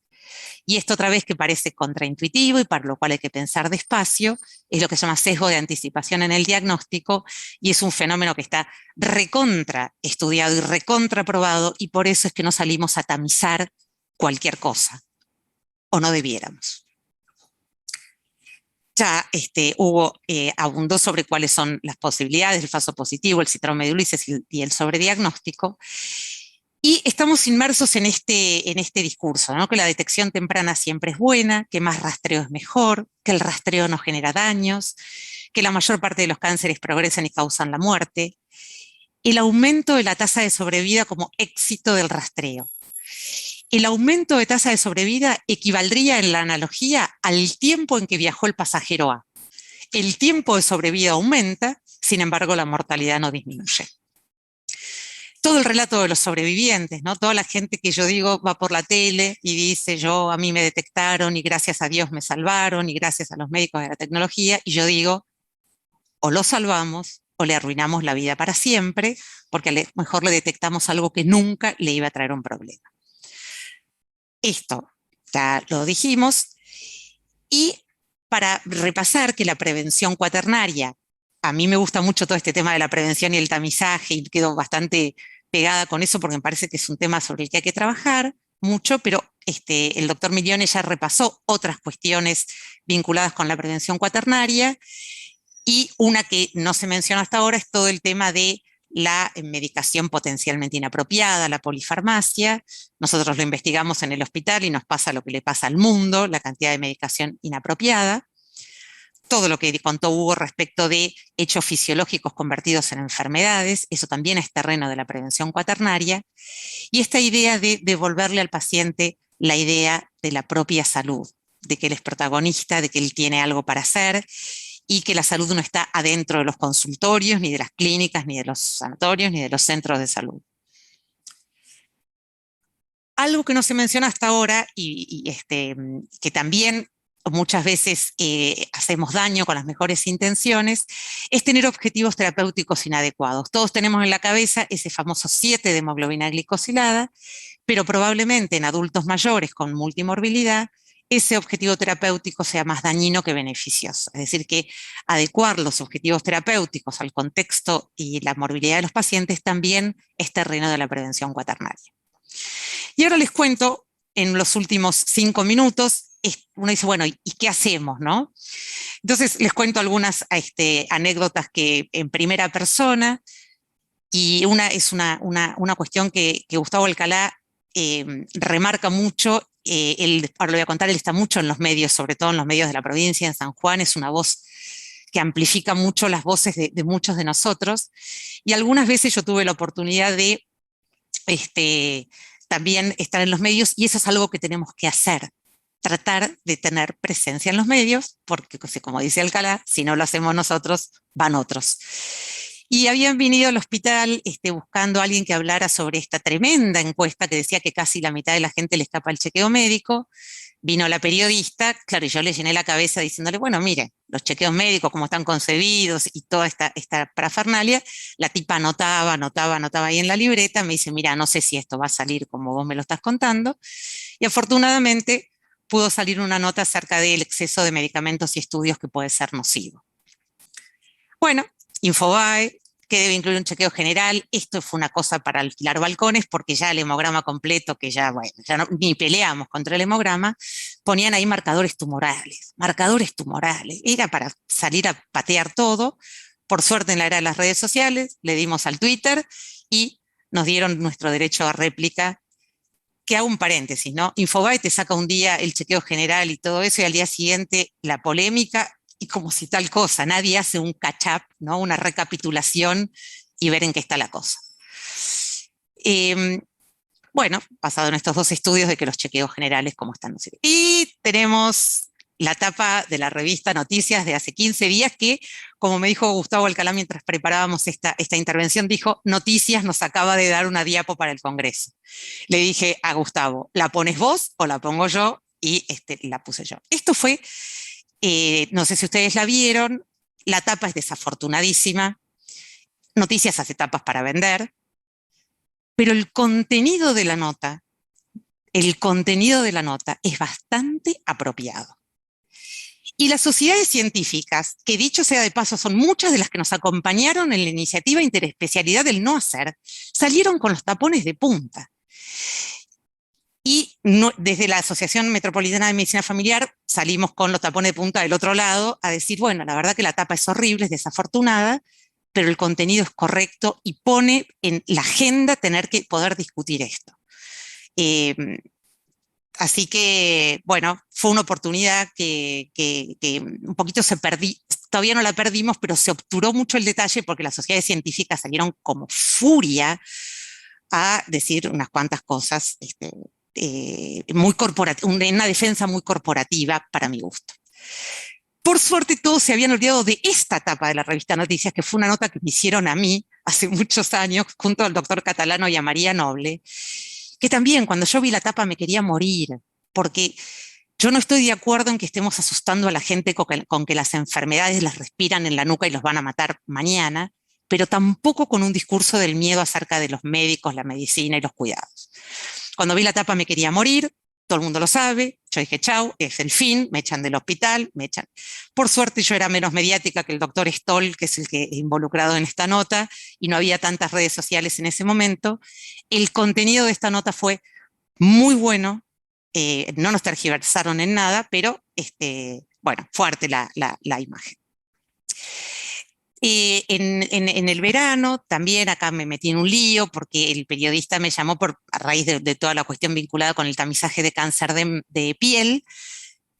Y esto otra vez que parece contraintuitivo y para lo cual hay que pensar despacio, es lo que se llama sesgo de anticipación en el diagnóstico y es un fenómeno que está recontra estudiado y recontra probado y por eso es que no salimos a tamizar cualquier cosa, o no debiéramos. Ya Hugo abundó sobre cuáles son las posibilidades del falso positivo, el síndrome de Ulises y el sobrediagnóstico. Y estamos inmersos en este discurso, ¿no? Que la detección temprana siempre es buena, que más rastreo es mejor, que el rastreo no genera daños, que la mayor parte de los cánceres progresan y causan la muerte. el aumento de la tasa de sobrevida como éxito del rastreo. El aumento de tasa de sobrevida equivaldría en la analogía al tiempo en que viajó el pasajero A. El tiempo de sobrevida aumenta, sin embargo la mortalidad no disminuye. Todo el relato de los sobrevivientes, ¿no? Toda la gente que yo digo va por la tele y dice a mí me detectaron y gracias a Dios me salvaron y gracias a los médicos de la tecnología, y yo digo, o lo salvamos o le arruinamos la vida para siempre, porque a lo mejor le detectamos algo que nunca le iba a traer un problema. Esto ya lo dijimos. Y para repasar que la prevención cuaternaria, a mí me gusta mucho todo este tema de la prevención y el tamizaje, y quedo bastante pegada con eso porque me parece que es un tema sobre el que hay que trabajar mucho, pero el doctor Milione ya repasó otras cuestiones vinculadas con la prevención cuaternaria, y una que no se menciona hasta ahora es todo el tema de la medicación potencialmente inapropiada, la polifarmacia. Nosotros lo investigamos en el hospital y nos pasa lo que le pasa al mundo, la cantidad de medicación inapropiada. Todo lo que contó Hugo respecto de hechos fisiológicos convertidos en enfermedades, eso también es terreno de la prevención cuaternaria. Y esta idea de devolverle al paciente la idea de la propia salud, de que él es protagonista, de que él tiene algo para hacer, y que la salud no está adentro de los consultorios, ni de las clínicas, ni de los sanatorios, ni de los centros de salud. Algo que no se menciona hasta ahora que también muchas veces hacemos daño con las mejores intenciones, es tener objetivos terapéuticos inadecuados. Todos tenemos en la cabeza ese famoso 7 de hemoglobina glicosilada, pero probablemente en adultos mayores con multimorbilidad ese objetivo terapéutico sea más dañino que beneficioso. Es decir, que adecuar los objetivos terapéuticos al contexto y la morbilidad de los pacientes también es terreno de la prevención cuaternaria. Y ahora les cuento, en los últimos 5 minutos, uno dice, bueno, ¿y qué hacemos, no? Entonces les cuento algunas anécdotas que en primera persona, y una es una cuestión que Gustavo Alcalá remarca mucho. Ahora lo voy a contar, él está mucho en los medios, sobre todo en los medios de la provincia, en San Juan, es una voz que amplifica mucho las voces de muchos de nosotros, y algunas veces yo tuve la oportunidad de también estar en los medios, y eso es algo que tenemos que hacer, tratar de tener presencia en los medios, porque como dice Alcalá, si no lo hacemos nosotros, van otros. Y habían venido al hospital buscando a alguien que hablara sobre esta tremenda encuesta que decía que casi la mitad de la gente le escapa el chequeo médico. Vino la periodista, claro, y yo le llené la cabeza diciéndole, bueno, mire, los chequeos médicos, cómo están concebidos y toda esta parafernalia. La tipa anotaba ahí en la libreta, me dice, mira, no sé si esto va a salir como vos me lo estás contando. Y afortunadamente pudo salir una nota acerca del exceso de medicamentos y estudios que puede ser nocivo. Bueno, Infobae, que debe incluir un chequeo general. Esto fue una cosa para alquilar balcones, porque ya el hemograma completo, que ya ni peleamos contra el hemograma, ponían ahí marcadores tumorales, era para salir a patear todo. Por suerte en la era de las redes sociales, le dimos al Twitter y nos dieron nuestro derecho a réplica, que hago un paréntesis, ¿no? Infobae te saca un día el chequeo general y todo eso, y al día siguiente la polémica, y como si tal cosa, nadie hace un catch-up, ¿no? Una recapitulación y ver en qué está la cosa. Bueno, basado en estos 2 estudios de que los chequeos generales, ¿cómo están? Y tenemos la tapa de la revista Noticias de hace 15 días que, como me dijo Gustavo Alcalá mientras preparábamos esta intervención, dijo, Noticias nos acaba de dar una diapo para el Congreso. Le dije a Gustavo, ¿la pones vos o la pongo yo? Y la puse yo. Esto fue, no sé si ustedes la vieron, la tapa es desafortunadísima. Noticias hace tapas para vender, pero el contenido de la nota es bastante apropiado. Y las sociedades científicas, que dicho sea de paso son muchas de las que nos acompañaron en la iniciativa interespecialidad del no hacer, salieron con los tapones de punta. Y desde la Asociación Metropolitana de Medicina Familiar salimos con los tapones de punta del otro lado a decir, bueno, la verdad que la tapa es horrible, es desafortunada, pero el contenido es correcto y pone en la agenda tener que poder discutir esto. Así que, bueno, fue una oportunidad que un poquito todavía no la perdimos, pero se obturó mucho el detalle porque las sociedades científicas salieron como furia a decir unas cuantas cosas muy corporativas, una defensa muy corporativa para mi gusto. Por suerte todos se habían olvidado de esta etapa de la revista Noticias, que fue una nota que me hicieron a mí hace muchos años, junto al doctor Catalano y a María Noble, que también cuando yo vi la tapa me quería morir, porque yo no estoy de acuerdo en que estemos asustando a la gente con que las enfermedades las respiran en la nuca y los van a matar mañana, pero tampoco con un discurso del miedo acerca de los médicos, la medicina y los cuidados. Cuando vi la tapa me quería morir, todo el mundo lo sabe, yo dije, chau, es el fin, me echan del hospital, me echan. Por suerte yo era menos mediática que el doctor Stoll, que es el que involucrado en esta nota, y no había tantas redes sociales en ese momento. El contenido de esta nota fue muy bueno, no nos tergiversaron en nada, pero bueno, fuerte la imagen. En el verano también acá me metí en un lío porque el periodista me llamó a raíz de toda la cuestión vinculada con el tamizaje de cáncer de piel,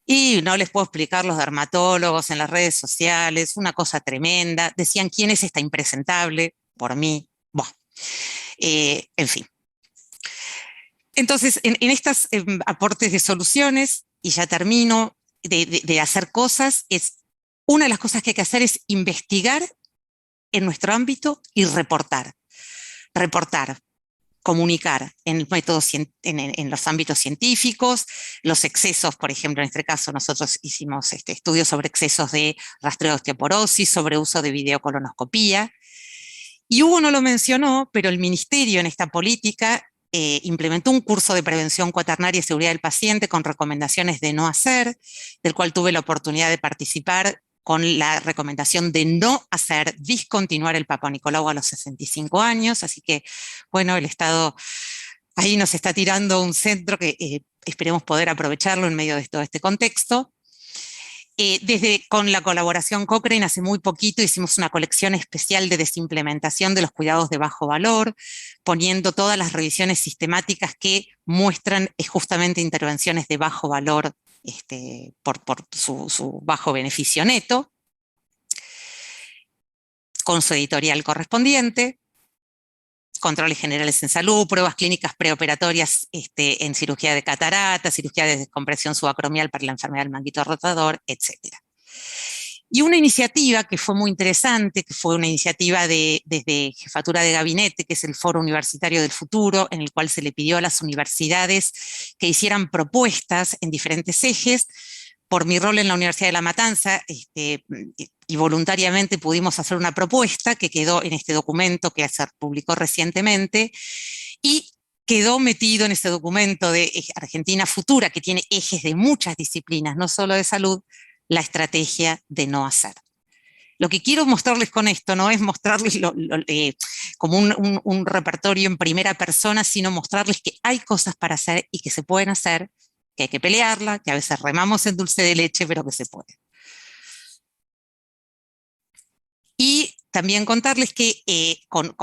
y no les puedo explicar los dermatólogos en las redes sociales, una cosa tremenda. Decían, ¿quién es esta impresentable? Por mí. Bueno, en fin. Entonces, en estos aportes de soluciones, y ya termino, de hacer cosas, una de las cosas que hay que hacer es investigar en nuestro ámbito y reportar. Reportar, comunicar en los ámbitos científicos, los excesos, por ejemplo, en este caso nosotros hicimos estudios sobre excesos de rastreo de osteoporosis, sobre uso de videocolonoscopía, y Hugo no lo mencionó, pero el Ministerio en esta política implementó un curso de prevención cuaternaria y seguridad del paciente con recomendaciones de no hacer, del cual tuve la oportunidad de participar con la recomendación de no hacer, discontinuar el Papa Nicolau a los 65 años, así que, bueno, el Estado ahí nos está tirando un centro que esperemos poder aprovecharlo en medio de todo este contexto. Con la colaboración Cochrane hace muy poquito hicimos una colección especial de desimplementación de los cuidados de bajo valor, poniendo todas las revisiones sistemáticas que muestran justamente intervenciones de bajo valor por su bajo beneficio neto, con su editorial correspondiente, controles generales en salud, pruebas clínicas preoperatorias en cirugía de catarata, cirugía de descompresión subacromial para la enfermedad del manguito rotador, etc. Y una iniciativa que fue muy interesante, que fue una iniciativa desde Jefatura de Gabinete, que es el Foro Universitario del Futuro, en el cual se le pidió a las universidades que hicieran propuestas en diferentes ejes. Por mi rol en la Universidad de La Matanza, y voluntariamente pudimos hacer una propuesta que quedó en este documento que se publicó recientemente, y quedó metido en este documento de Argentina Futura, que tiene ejes de muchas disciplinas, no solo de salud, la estrategia de no hacer. Lo que quiero mostrarles con esto no es mostrarles como un repertorio en primera persona, sino mostrarles que hay cosas para hacer y que se pueden hacer, que hay que pelearla, que a veces remamos en dulce de leche, pero que se puede. Y también contarles que con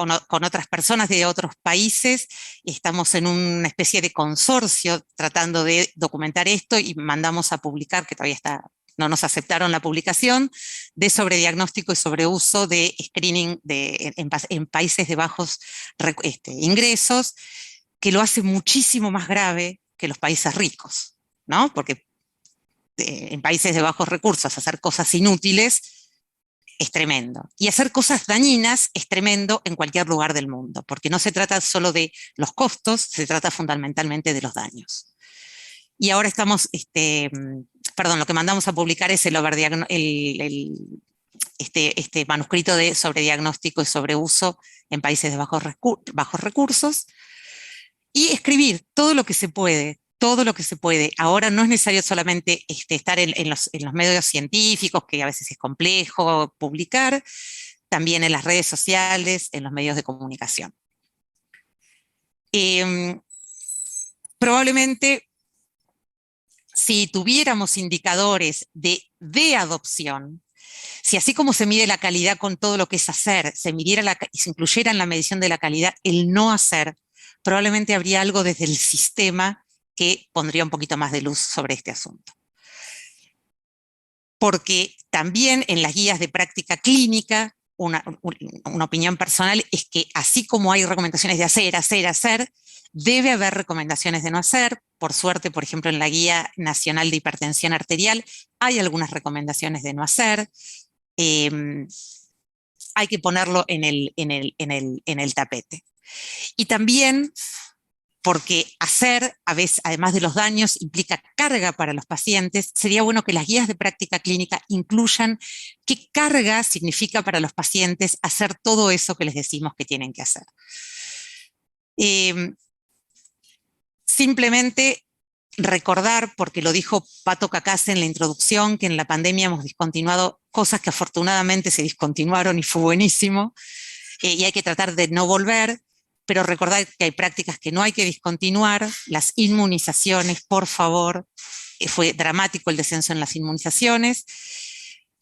otras personas de otros países estamos en una especie de consorcio tratando de documentar esto, y mandamos a publicar, que todavía no nos aceptaron la publicación, de sobrediagnóstico y sobreuso de screening en países de bajos ingresos, que lo hace muchísimo más grave que los países ricos, ¿no? Porque en países de bajos recursos hacer cosas inútiles es tremendo. Y hacer cosas dañinas es tremendo en cualquier lugar del mundo, porque no se trata solo de los costos, se trata fundamentalmente de los daños. Y ahora estamos, lo que mandamos a publicar es este manuscrito de sobrediagnóstico y sobreuso en países de bajos recursos, y escribir todo lo que se puede, todo lo que se puede. Ahora no es necesario solamente estar en los medios científicos, que a veces es complejo publicar, también en las redes sociales, en los medios de comunicación. Probablemente, si tuviéramos indicadores de adopción, si así como se mide la calidad con todo lo que es hacer, se incluyera en la medición de la calidad el no hacer, probablemente habría algo desde el sistema que pondría un poquito más de luz sobre este asunto. porque también en las guías de práctica clínica, una opinión personal es que así como hay recomendaciones de hacer, debe haber recomendaciones de no hacer. Por suerte, por ejemplo, en la Guía Nacional de Hipertensión Arterial hay algunas recomendaciones de no hacer. Hay que ponerlo en el tapete. Y también porque hacer, a veces, además de los daños, implica carga para los pacientes, sería bueno que las guías de práctica clínica incluyan qué carga significa para los pacientes hacer todo eso que les decimos que tienen que hacer. Simplemente recordar, porque lo dijo Pato Cacase en la introducción, que en la pandemia hemos discontinuado cosas que afortunadamente se discontinuaron y fue buenísimo, y hay que tratar de no volver, pero recordar que hay prácticas que no hay que discontinuar, las inmunizaciones, por favor, fue dramático el descenso en las inmunizaciones,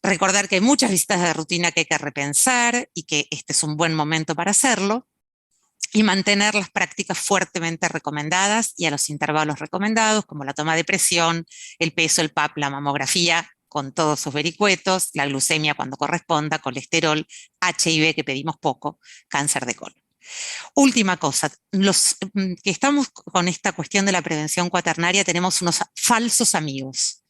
recordar que hay muchas visitas de rutina que hay que repensar y que este es un buen momento para hacerlo, y mantener las prácticas fuertemente recomendadas y a los intervalos recomendados, como la toma de presión, el peso, el PAP, la mamografía, con todos sus vericuetos, la glucemia cuando corresponda, colesterol, HIV, que pedimos poco, cáncer de colon. Última cosa, los que estamos con esta cuestión de la prevención cuaternaria tenemos unos falsos amigos.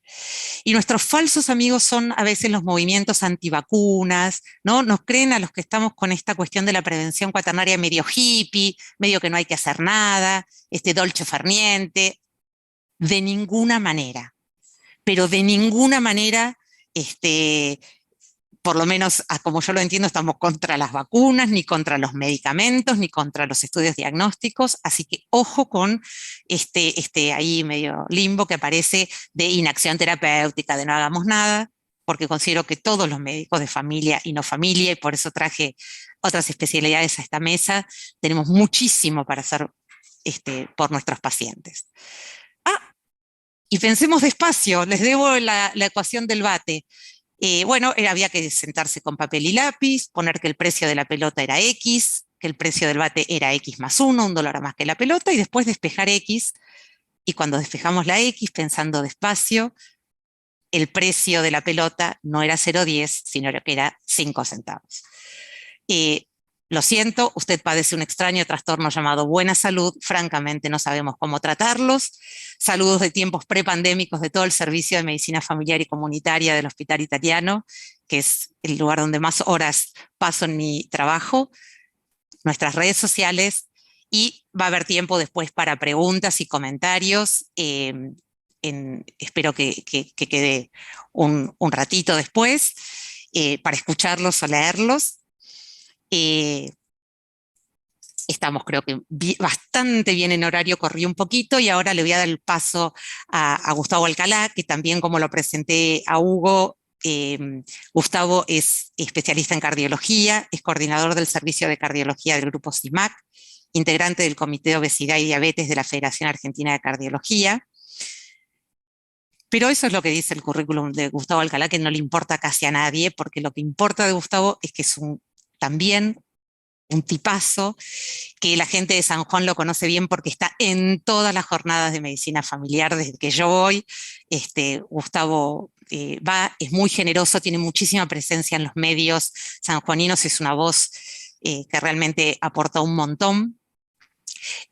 Y nuestros falsos amigos son a veces los movimientos antivacunas, ¿no? Nos creen a los que estamos con esta cuestión de la prevención cuaternaria medio hippie, medio que no hay que hacer nada, dolce far niente. De ninguna manera, pero de ninguna manera, por lo menos como yo lo entiendo, estamos contra las vacunas, ni contra los medicamentos, ni contra los estudios diagnósticos, así que ojo con ahí medio limbo que aparece de inacción terapéutica, de no hagamos nada, porque considero que todos los médicos de familia y no familia, y por eso traje otras especialidades a esta mesa, tenemos muchísimo para hacer por nuestros pacientes. Y pensemos despacio, les debo la ecuación del bate. Bueno, había que sentarse con papel y lápiz, poner que el precio de la pelota era X, que el precio del bate era X más 1, $1 más que la pelota, y después despejar X, y cuando despejamos la X, pensando despacio, el precio de la pelota no era 0,10, sino que era 5 centavos. Lo siento, usted padece un extraño trastorno llamado buena salud, francamente no sabemos cómo tratarlos. Saludos de tiempos prepandémicos de todo el servicio de medicina familiar y comunitaria del Hospital Italiano, que es el lugar donde más horas paso en mi trabajo, nuestras redes sociales, y va a haber tiempo después para preguntas y comentarios. Espero que quede un ratito después para escucharlos o leerlos. Estamos creo que bastante bien en horario, corrí un poquito y ahora le voy a dar el paso a Gustavo Alcalá, que también como lo presenté a Hugo, Gustavo es especialista en cardiología, es coordinador del servicio de cardiología del grupo CIMAC, integrante del Comité de Obesidad y Diabetes de la Federación Argentina de Cardiología. Pero eso es lo que dice el currículum de Gustavo Alcalá, que no le importa casi a nadie, porque lo que importa de Gustavo es que es también un tipazo, que la gente de San Juan lo conoce bien porque está en todas las jornadas de medicina familiar desde que yo voy. Gustavo es muy generoso, tiene muchísima presencia en los medios sanjuaninos, es una voz que realmente aporta un montón.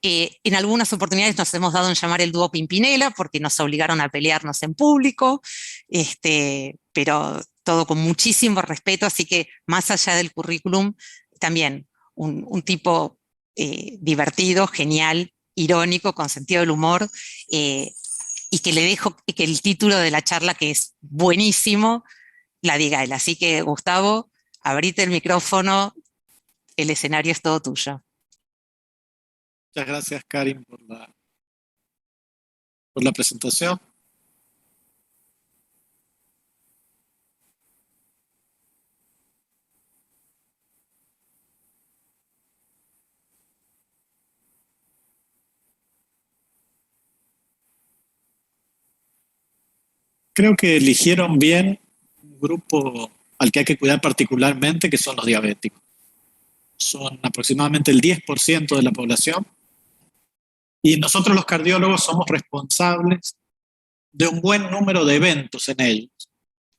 En algunas oportunidades nos hemos dado en llamar el dúo Pimpinela porque nos obligaron a pelearnos en público, pero todo con muchísimo respeto, así que más allá del currículum, también un tipo divertido, genial, irónico, con sentido del humor, y que le dejo que el título de la charla, que es buenísimo, la diga él. Así que, Gustavo, abrite el micrófono, el escenario es todo tuyo. Muchas gracias, Karin, por la presentación. Creo que eligieron bien un grupo al que hay que cuidar particularmente, que son los diabéticos. Son aproximadamente el 10% de la población. Y nosotros los cardiólogos somos responsables de un buen número de eventos en ellos.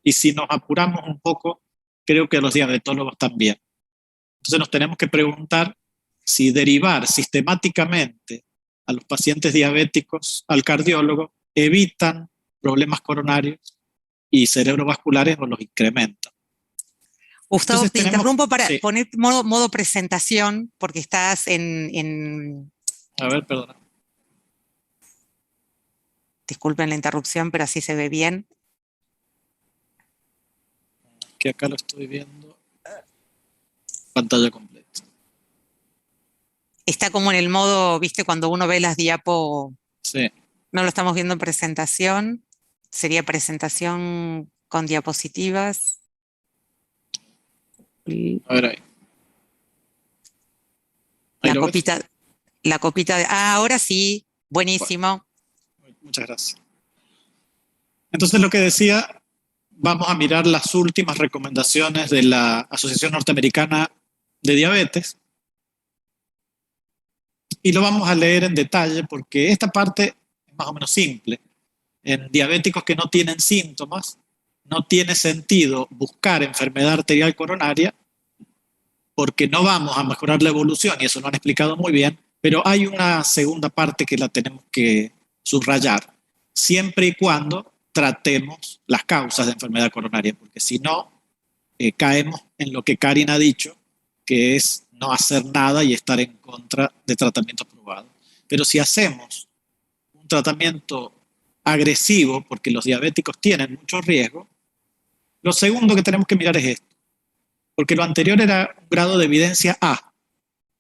Y si nos apuramos un poco, creo que los diabetólogos también. Entonces nos tenemos que preguntar si derivar sistemáticamente a los pacientes diabéticos al cardiólogo evitan problemas coronarios y cerebrovasculares o los incrementan. Gustavo, Entonces te interrumpo para sí. poner modo presentación, porque estás en... A ver, perdona. Disculpen la interrupción, pero así se ve bien. Que acá lo estoy viendo. Pantalla completa. Está como en el modo, viste, cuando uno ve las diapo, Sí. no lo estamos viendo en presentación, sería presentación con diapositivas. A ver ahí. ¿Ahí lo ves? La copita de... Ah, ahora sí, buenísimo. Bueno, muchas gracias. Entonces lo que decía, vamos a mirar las últimas recomendaciones de la Asociación Norteamericana de Diabetes y lo vamos a leer en detalle porque esta parte es más o menos simple. En diabéticos que no tienen síntomas, no tiene sentido buscar enfermedad arterial coronaria porque no vamos a mejorar la evolución, y eso lo han explicado muy bien, pero hay una segunda parte que la tenemos que subrayar, siempre y cuando tratemos las causas de enfermedad coronaria, porque si no, caemos en lo que Karin ha dicho, que es no hacer nada y estar en contra de tratamientos probados. Pero si hacemos un tratamiento agresivo, porque los diabéticos tienen mucho riesgo, lo segundo que tenemos que mirar es esto, porque lo anterior era un grado de evidencia A,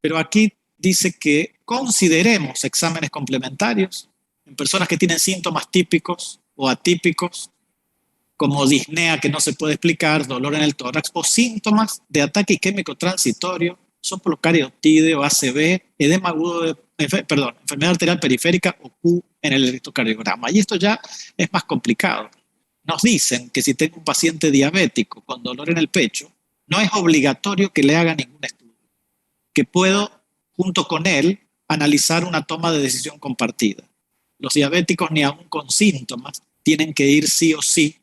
pero aquí dice que consideremos exámenes complementarios en personas que tienen síntomas típicos o atípicos, como disnea que no se puede explicar, dolor en el tórax, o síntomas de ataque isquémico transitorio, soplo cariotideo, ACV, edema agudo enfermedad arterial periférica o Q en el electrocardiograma. Y esto ya es más complicado. Nos dicen que si tengo un paciente diabético con dolor en el pecho, no es obligatorio que le haga ningún estudio, que puedo, junto con él, analizar una toma de decisión compartida. Los diabéticos, ni aún con síntomas, tienen que ir sí o sí,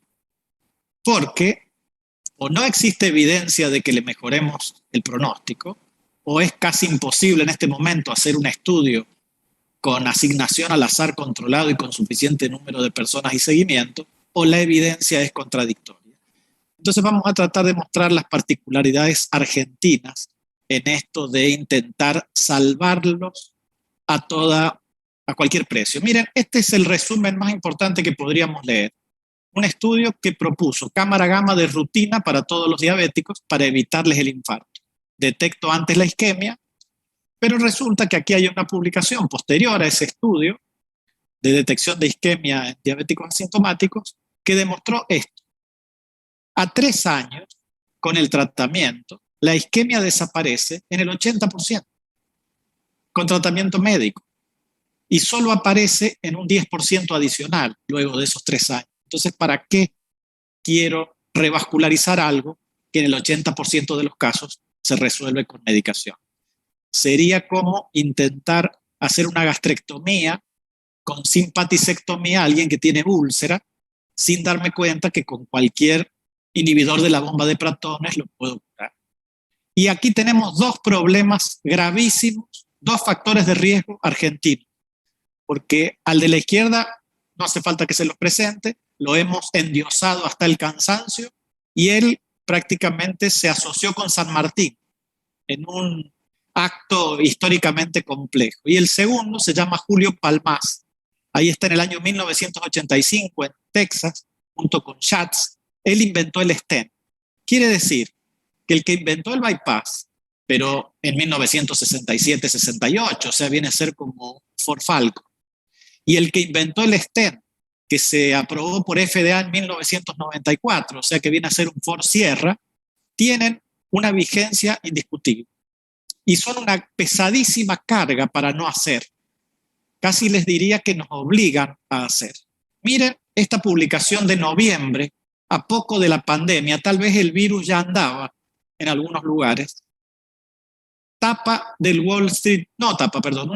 porque o no existe evidencia de que le mejoremos el pronóstico, o es casi imposible en este momento hacer un estudio con asignación al azar controlado y con suficiente número de personas y seguimiento, o la evidencia es contradictoria. Entonces vamos a tratar de mostrar las particularidades argentinas en esto de intentar salvarlos a cualquier precio. Miren, este es el resumen más importante que podríamos leer. Un estudio que propuso cámara gamma de rutina para todos los diabéticos para evitarles el infarto. Detecto antes la isquemia, pero resulta que aquí hay una publicación posterior a ese estudio de detección de isquemia en diabéticos asintomáticos que demostró esto. A 3 años, con el tratamiento, la isquemia desaparece en el 80% con tratamiento médico y solo aparece en un 10% adicional luego de esos 3 años. Entonces, ¿para qué quiero revascularizar algo que en el 80% de los casos se resuelve con medicación? Sería como intentar hacer una gastrectomía con simpaticectomía a alguien que tiene úlcera sin darme cuenta que con cualquier inhibidor de la bomba de protones lo puedo curar. Y aquí tenemos 2 problemas gravísimos, 2 factores de riesgo argentinos, porque al de la izquierda no hace falta que se los presente, lo hemos endiosado hasta el cansancio y él prácticamente se asoció con San Martín en un acto históricamente complejo. Y el segundo se llama Julio Palmás. Ahí está en el año 1985 en Texas, junto con Schatz. Él inventó el stent. Quiere decir que el que inventó el bypass, pero en 1967-68, o sea, viene a ser como Ford Falcon, y el que inventó el stent, que se aprobó por FDA en 1994, o sea, que viene a ser un Ford Sierra, tienen una vigencia indiscutible. Y son una pesadísima carga para no hacer. Casi les diría que nos obligan a hacer. Miren esta publicación de noviembre, a poco de la pandemia, tal vez el virus ya andaba en algunos lugares. Un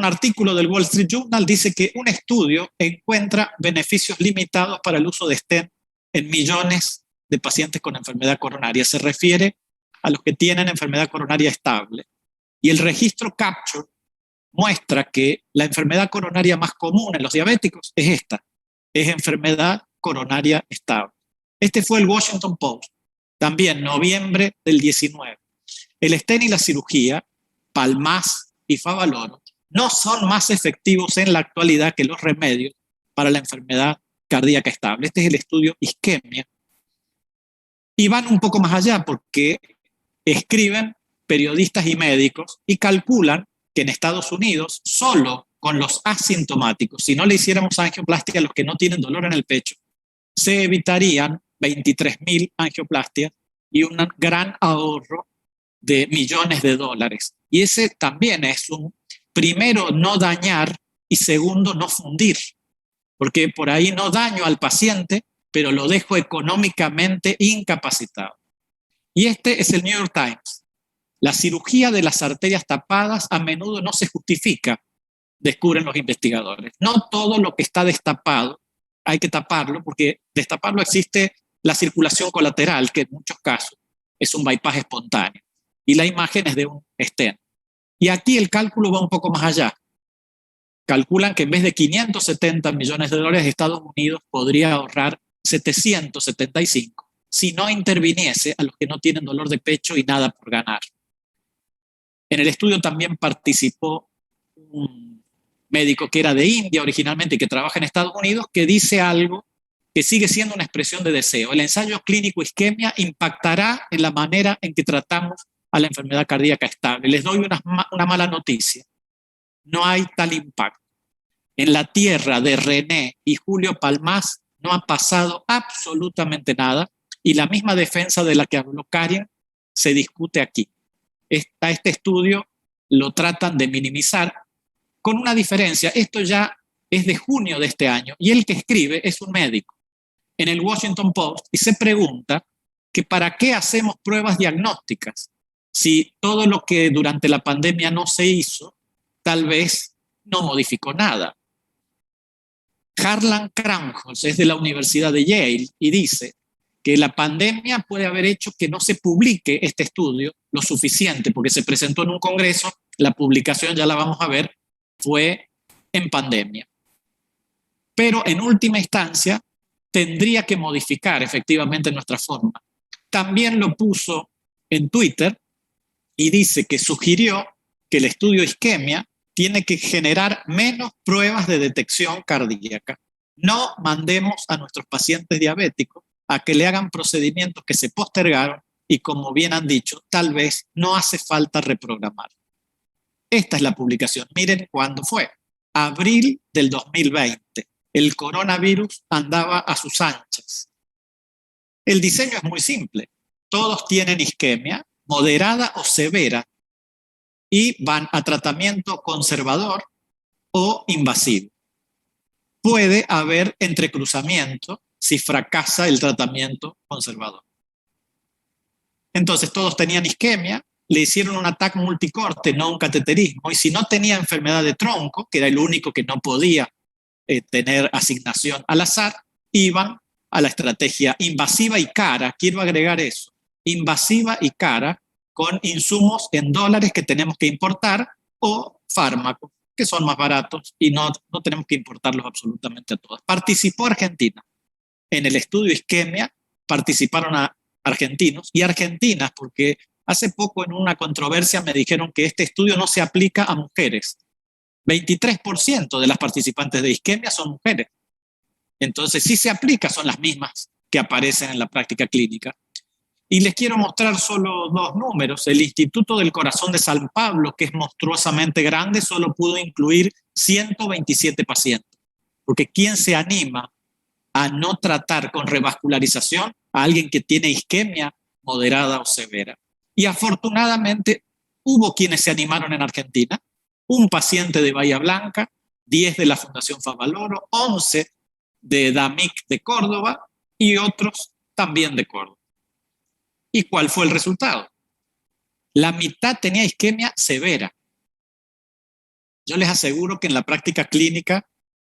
artículo del Wall Street Journal dice que un estudio encuentra beneficios limitados para el uso de stent en millones de pacientes con enfermedad coronaria. Se refiere a los que tienen enfermedad coronaria estable. Y el registro Capture muestra que la enfermedad coronaria más común en los diabéticos es esta, es enfermedad coronaria estable. Este fue el Washington Post, también noviembre del 19. El stent y la cirugía, Palmas y Favaloro, no son más efectivos en la actualidad que los remedios para la enfermedad cardíaca estable. Este es el estudio Isquemia. Y van un poco más allá porque escriben periodistas y médicos y calculan que en Estados Unidos, solo con los asintomáticos, si no le hiciéramos angioplastia a los que no tienen dolor en el pecho, se evitarían 23.000 angioplastias y un gran ahorro de millones de dólares. Y ese también es un, primero, no dañar y segundo, no fundir, porque por ahí no daño al paciente, pero lo dejo económicamente incapacitado. Y este es el New York Times. La cirugía de las arterias tapadas a menudo no se justifica, descubren los investigadores. No todo lo que está destapado hay que taparlo, porque destaparlo existe la circulación colateral, que en muchos casos es un bypass espontáneo. Y la imagen es de un stent. Y aquí el cálculo va un poco más allá. Calculan que en vez de 570 millones de dólares, Estados Unidos podría ahorrar 775 si no interviniese a los que no tienen dolor de pecho y nada por ganar. En el estudio también participó un médico que era de India originalmente y que trabaja en Estados Unidos, que dice algo que sigue siendo una expresión de deseo. El ensayo clínico Isquemia impactará en la manera en que tratamos a la enfermedad cardíaca estable. Les doy una mala noticia. No hay tal impacto. En la tierra de René y Julio Palmas no ha pasado absolutamente nada y la misma defensa de la que habló Karen se discute aquí. Este estudio lo tratan de minimizar con una diferencia. Esto ya es de junio de este año y el que escribe es un médico en el Washington Post y se pregunta que para qué hacemos pruebas diagnósticas si todo lo que durante la pandemia no se hizo tal vez no modificó nada. Harlan Kramholz es de la Universidad de Yale y dice que la pandemia puede haber hecho que no se publique este estudio lo suficiente, porque se presentó en un congreso, la publicación, ya la vamos a ver, fue en pandemia. Pero en última instancia tendría que modificar efectivamente nuestra forma. También lo puso en Twitter y dice que sugirió que el estudio Isquemia tiene que generar menos pruebas de detección cardíaca. No mandemos a nuestros pacientes diabéticos a que le hagan procedimientos que se postergaron y, como bien han dicho, tal vez no hace falta reprogramar. Esta es la publicación. Miren cuándo fue. Abril del 2020. El coronavirus andaba a sus anchas. El diseño es muy simple. Todos tienen isquemia, moderada o severa, y van a tratamiento conservador o invasivo. Puede haber entrecruzamiento si fracasa el tratamiento conservador. Entonces todos tenían isquemia, le hicieron un ataque multicorte, no un cateterismo, y si no tenía enfermedad de tronco, que era el único que no podía tener asignación al azar, iban a la estrategia invasiva y cara. Quiero agregar eso, invasiva y cara, con insumos en dólares que tenemos que importar o fármacos que son más baratos y no tenemos que importarlos absolutamente a todos. Participó Argentina. En el estudio Isquemia participaron a argentinos y argentinas, porque hace poco en una controversia me dijeron que este estudio no se aplica a mujeres. 23% de las participantes de Isquemia son mujeres. Entonces, sí se aplica, son las mismas que aparecen en la práctica clínica. Y les quiero mostrar solo dos números. El Instituto del Corazón de San Pablo, que es monstruosamente grande, solo pudo incluir 127 pacientes. Porque ¿quién se anima a no tratar con revascularización a alguien que tiene isquemia moderada o severa? Y afortunadamente hubo quienes se animaron en Argentina. Un paciente de Bahía Blanca, 10 de la Fundación Favaloro, 11 de DAMIC de Córdoba y otros también de Córdoba. ¿Y cuál fue el resultado? La mitad tenía isquemia severa. Yo les aseguro que en la práctica clínica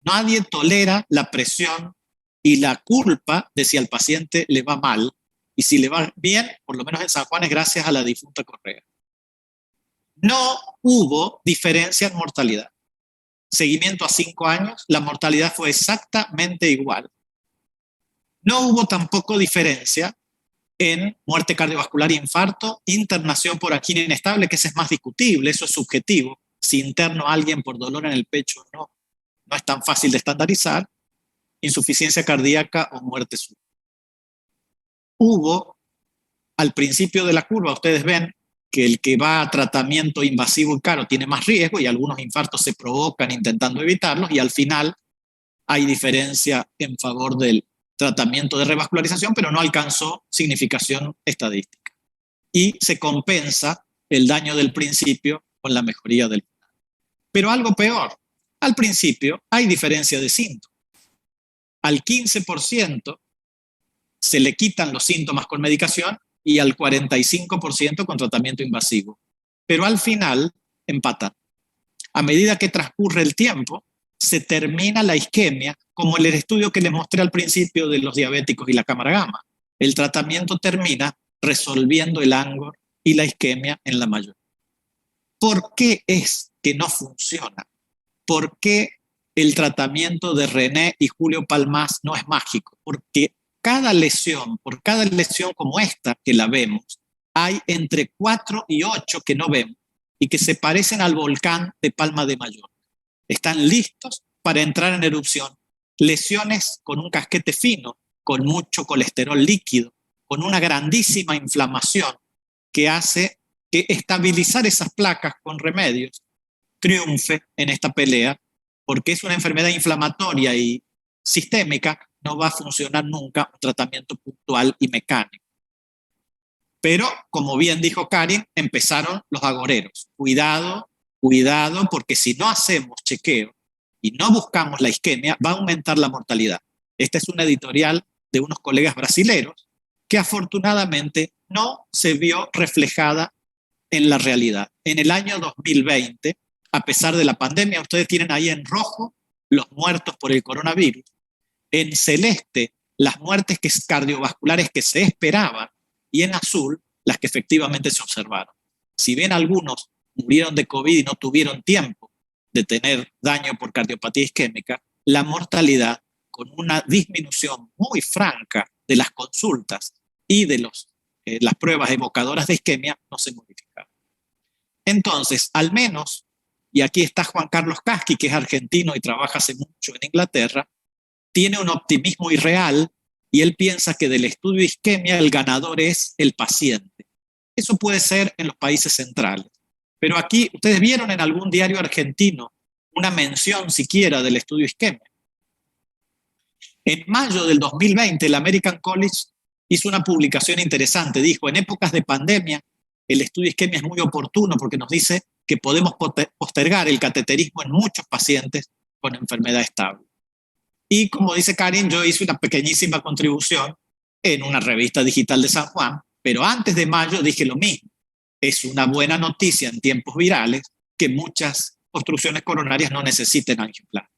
nadie tolera la presión y la culpa de si al paciente le va mal Y si le va bien, por lo menos en San Juan, es gracias a la difunta Correa. No hubo diferencia en mortalidad. Seguimiento a 5 años, la mortalidad fue exactamente igual. No hubo tampoco diferencia en muerte cardiovascular e infarto, internación por angina inestable, que ese es más discutible, eso es subjetivo. Si interno a alguien por dolor en el pecho no es tan fácil de estandarizar, insuficiencia cardíaca o muerte súbita. Hubo, al principio de la curva, ustedes ven que el que va a tratamiento invasivo y caro tiene más riesgo y algunos infartos se provocan intentando evitarlos y al final hay diferencia en favor del tratamiento de revascularización, pero no alcanzó significación estadística. Y se compensa el daño del principio con la mejoría del final. Pero algo peor, al principio hay diferencia de síntomas. Al 15% se le quitan los síntomas con medicación y al 45% con tratamiento invasivo. Pero al final empatan. A medida que transcurre el tiempo, se termina la isquemia, como el estudio que les mostré al principio de los diabéticos y la cámara gamma. El tratamiento termina resolviendo el ángulo y la isquemia en la mayoría. ¿Por qué es que no funciona? ¿Por qué el tratamiento de René y Julio Palmás no es mágico? Porque por cada lesión como esta que la vemos, hay entre 4 y 8 que no vemos y que se parecen al volcán de Palma de Mallorca. Están listos para entrar en erupción. Lesiones con un casquete fino, con mucho colesterol líquido, con una grandísima inflamación que hace que estabilizar esas placas con remedios triunfe en esta pelea, porque es una enfermedad inflamatoria y sistémica, no va a funcionar nunca un tratamiento puntual y mecánico. Pero, como bien dijo Karin, empezaron los agoreros. Cuidado, cuidado, porque si no hacemos chequeo y no buscamos la isquemia, va a aumentar la mortalidad. Esta es una editorial de unos colegas brasileros que afortunadamente no se vio reflejada en la realidad. En el año 2020, a pesar de la pandemia, ustedes tienen ahí en rojo los muertos por el coronavirus, en celeste las muertes cardiovasculares que se esperaban y en azul las que efectivamente se observaron. Si bien algunos murieron de COVID y no tuvieron tiempo de tener daño por cardiopatía isquémica, la mortalidad, con una disminución muy franca de las consultas y de las pruebas evocadoras de isquemia, no se modificaron. Entonces, al menos, y aquí está Juan Carlos Casqui, que es argentino y trabaja hace mucho en Inglaterra, tiene un optimismo irreal y él piensa que del estudio de isquemia el ganador es el paciente. Eso puede ser en los países centrales. Pero aquí, ¿ustedes vieron en algún diario argentino una mención siquiera del estudio isquemia? En mayo del 2020, el American College hizo una publicación interesante. Dijo, en épocas de pandemia, el estudio isquemia es muy oportuno porque nos dice que podemos postergar el cateterismo en muchos pacientes con enfermedad estable. Y como dice Karin, yo hice una pequeñísima contribución en una revista digital de San Juan, pero antes de mayo dije lo mismo. Es una buena noticia en tiempos virales que muchas obstrucciones coronarias no necesiten angioplastia.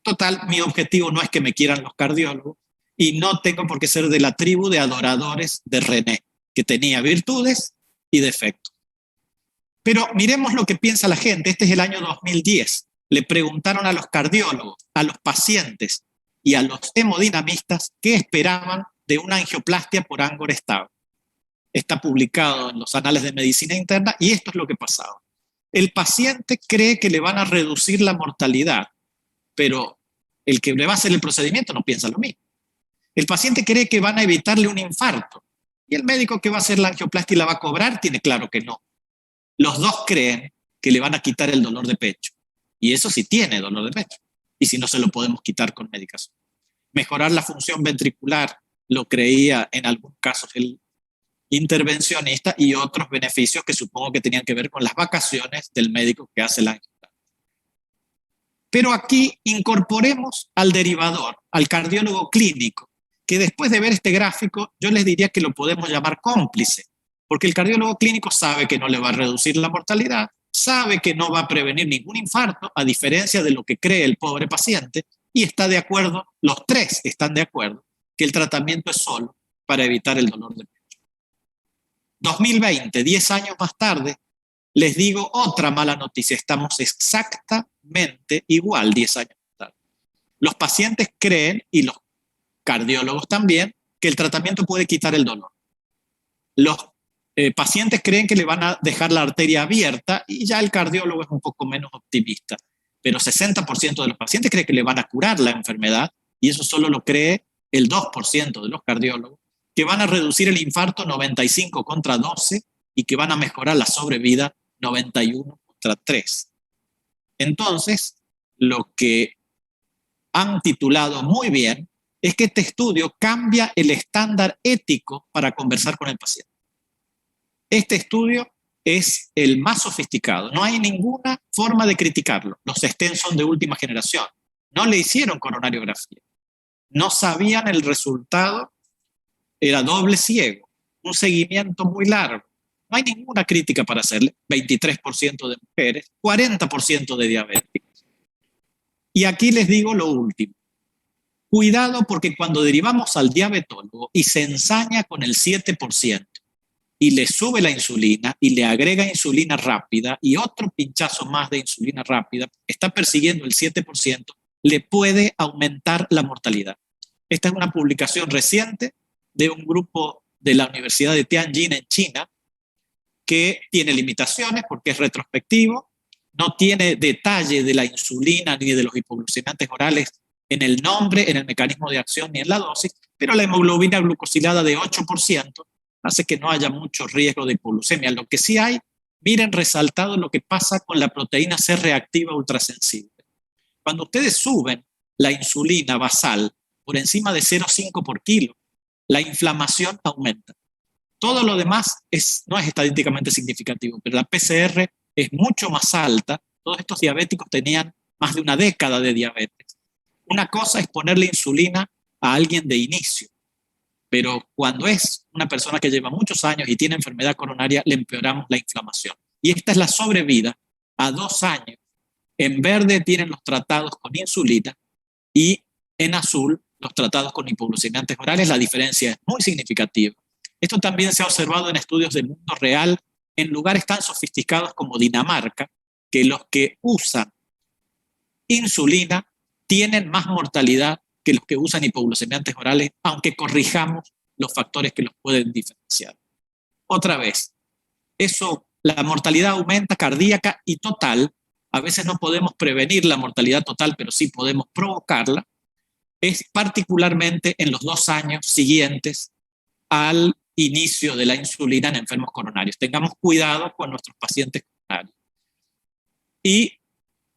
Total, mi objetivo no es que me quieran los cardiólogos y no tengo por qué ser de la tribu de adoradores de René, que tenía virtudes y defectos. Pero miremos lo que piensa la gente. Este es el año 2010. Le preguntaron a los cardiólogos, a los pacientes y a los hemodinamistas qué esperaban de una angioplastia por ángulo estable. Está publicado en los anales de medicina interna y esto es lo que pasaba. El paciente cree que le van a reducir la mortalidad, pero el que le va a hacer el procedimiento no piensa lo mismo. El paciente cree que van a evitarle un infarto y el médico que va a hacer la angioplastia y la va a cobrar tiene claro que no. Los dos creen que le van a quitar el dolor de pecho. Y eso sí tiene dolor de pecho. Y si no, se lo podemos quitar con medicación. Mejorar la función ventricular lo creía en algunos casos el intervencionista y otros beneficios que supongo que tenían que ver con las vacaciones del médico que hace la angioplastia. Pero aquí incorporemos al derivador, al cardiólogo clínico, que después de ver este gráfico yo les diría que lo podemos llamar cómplice, porque el cardiólogo clínico sabe que no le va a reducir la mortalidad, sabe que no va a prevenir ningún infarto, a diferencia de lo que cree el pobre paciente, y está de acuerdo, los tres están de acuerdo, que el tratamiento es solo para evitar el dolor de pecho. 2020, 10 años más tarde, les digo otra mala noticia, estamos exactamente igual 10 años más tarde. Los pacientes creen, y los cardiólogos también, que el tratamiento puede quitar el dolor. Los pacientes creen que le van a dejar la arteria abierta y ya el cardiólogo es un poco menos optimista. Pero 60% de los pacientes creen que le van a curar la enfermedad y eso solo lo cree el 2% de los cardiólogos, que van a reducir el infarto 95 contra 12 y que van a mejorar la sobrevida 91 contra 3. Entonces, lo que han titulado muy bien es que este estudio cambia el estándar ético para conversar con el paciente. Este estudio es el más sofisticado. No hay ninguna forma de criticarlo. Los stents son de última generación. No le hicieron coronariografía. No sabían el resultado. Era doble ciego. Un seguimiento muy largo. No hay ninguna crítica para hacerle. 23% de mujeres, 40% de diabéticos. Y aquí les digo lo último. Cuidado porque cuando derivamos al diabetólogo y se ensaña con el 7%, y le sube la insulina y le agrega insulina rápida y otro pinchazo más de insulina rápida, está persiguiendo el 7%, le puede aumentar la mortalidad. Esta es una publicación reciente de un grupo de la Universidad de Tianjin en China que tiene limitaciones porque es retrospectivo, no tiene detalle de la insulina ni de los hipoglucemiantes orales en el nombre, en el mecanismo de acción ni en la dosis, pero la hemoglobina glucosilada de 8% hace que no haya mucho riesgo de hipoglucemia. Lo que sí hay, miren resaltado lo que pasa con la proteína C reactiva ultrasensible. Cuando ustedes suben la insulina basal por encima de 0,5 por kilo, la inflamación aumenta. Todo lo demás no es estadísticamente significativo, pero la PCR es mucho más alta. Todos estos diabéticos tenían más de una década de diabetes. Una cosa es ponerle insulina a alguien de inicio, pero cuando es una persona que lleva muchos años y tiene enfermedad coronaria, le empeoramos la inflamación. Y esta es la sobrevida a 2 años. En verde tienen los tratados con insulina y en azul los tratados con hipoglucemiantes orales. La diferencia es muy significativa. Esto también se ha observado en estudios del mundo real en lugares tan sofisticados como Dinamarca, que los que usan insulina tienen más mortalidad que los que usan hipoglucemiantes orales, aunque corrijamos los factores que los pueden diferenciar. Otra vez, la mortalidad aumenta cardíaca y total. A veces no podemos prevenir la mortalidad total, pero sí podemos provocarla. Es particularmente en los 2 años siguientes al inicio de la insulina en enfermos coronarios. Tengamos cuidado con nuestros pacientes coronarios. Y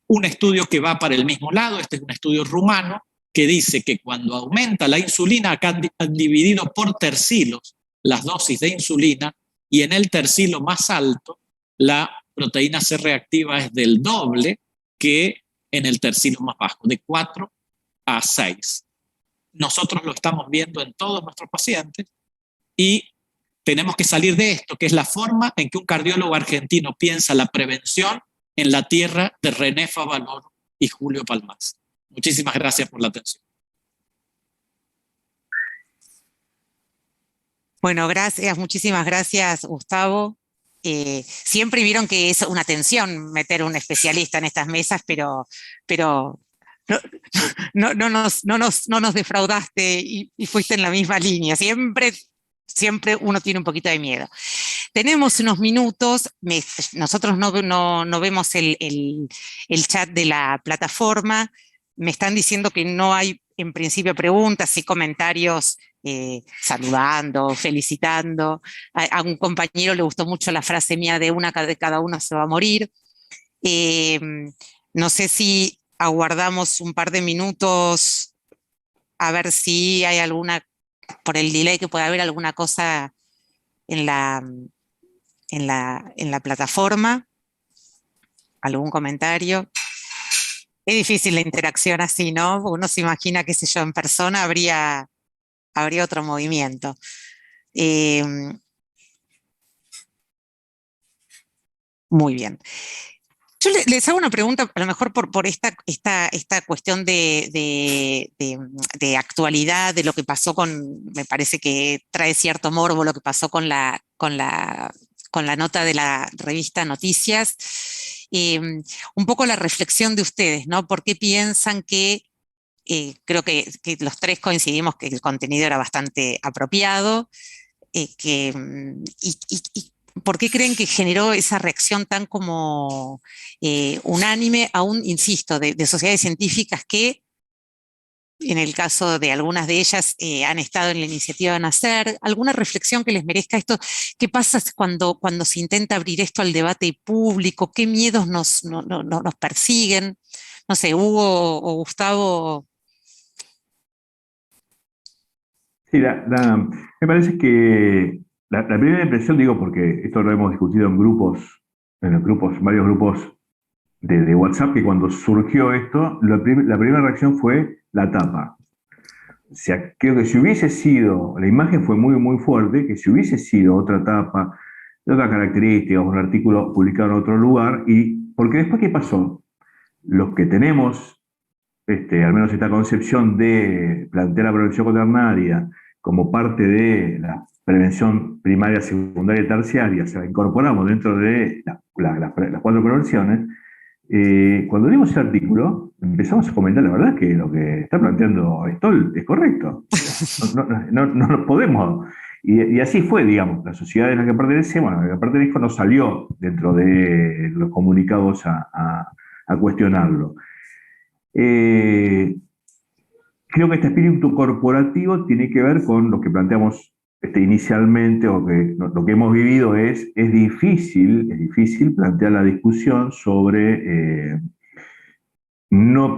un estudio que va para el mismo lado, este es un estudio rumano, que dice que cuando aumenta la insulina, acá han dividido por tercilos las dosis de insulina, y en el tercilo más alto, la proteína C reactiva es del doble que en el tercilo más bajo, de 4 a 6. Nosotros lo estamos viendo en todos nuestros pacientes y tenemos que salir de esto, que es la forma en que un cardiólogo argentino piensa la prevención en la tierra de René Favaloro y Julio Palmaz. Muchísimas gracias por la atención. Bueno, gracias, muchísimas gracias, Gustavo. Siempre vieron que es una tensión meter un especialista en estas mesas, pero no nos defraudaste y fuiste en la misma línea. Siempre uno tiene un poquito de miedo. Tenemos unos minutos, nosotros no vemos el chat de la plataforma. Me están diciendo que no hay en principio preguntas y comentarios saludando, felicitando. A un compañero le gustó mucho la frase mía de cada uno se va a morir. No sé si aguardamos un par de minutos a ver si hay alguna, por el delay que pueda haber alguna cosa en la plataforma. ¿Algún comentario? Es difícil la interacción así, ¿no? Uno se imagina, qué sé yo, en persona habría otro movimiento. Muy bien. Yo les hago una pregunta, a lo mejor por esta cuestión de actualidad, de lo que pasó me parece que trae cierto morbo lo que pasó con la nota de la revista Noticias. Un poco la reflexión de ustedes, ¿no? ¿Por qué piensan creo que los tres coincidimos que el contenido era bastante apropiado, y por qué creen que generó esa reacción tan como unánime, aún, insisto, de sociedades científicas que, en el caso de algunas de ellas, han estado en la iniciativa de Nacer? ¿Alguna reflexión que les merezca esto? ¿Qué pasa cuando se intenta abrir esto al debate público? ¿Qué miedos nos persiguen? No sé, Hugo o Gustavo. Sí, me parece que la primera impresión, digo, porque esto lo hemos discutido en los grupos, varios grupos de WhatsApp, que cuando surgió esto, la primera reacción fue la tapa. O sea, creo que si hubiese sido, la imagen fue muy, muy fuerte, que si hubiese sido otra tapa, de otras características, un artículo publicado en otro lugar, porque después, ¿qué pasó? Los que tenemos, al menos esta concepción de plantear la prevención cuaternaria como parte de la prevención primaria, secundaria y terciaria, o sea, incorporamos dentro de las cuatro prevenciones. Cuando leímos ese artículo, empezamos a comentar la verdad que lo que está planteando Stoll es correcto. No nos podemos. Y así fue, digamos, la sociedad en la que pertenecemos, a la que pertenezco, no salió dentro de los comunicados a cuestionarlo. Eh, Creo que este espíritu corporativo tiene que ver con lo que planteamos inicialmente, o que lo que hemos vivido es difícil plantear la discusión sobre no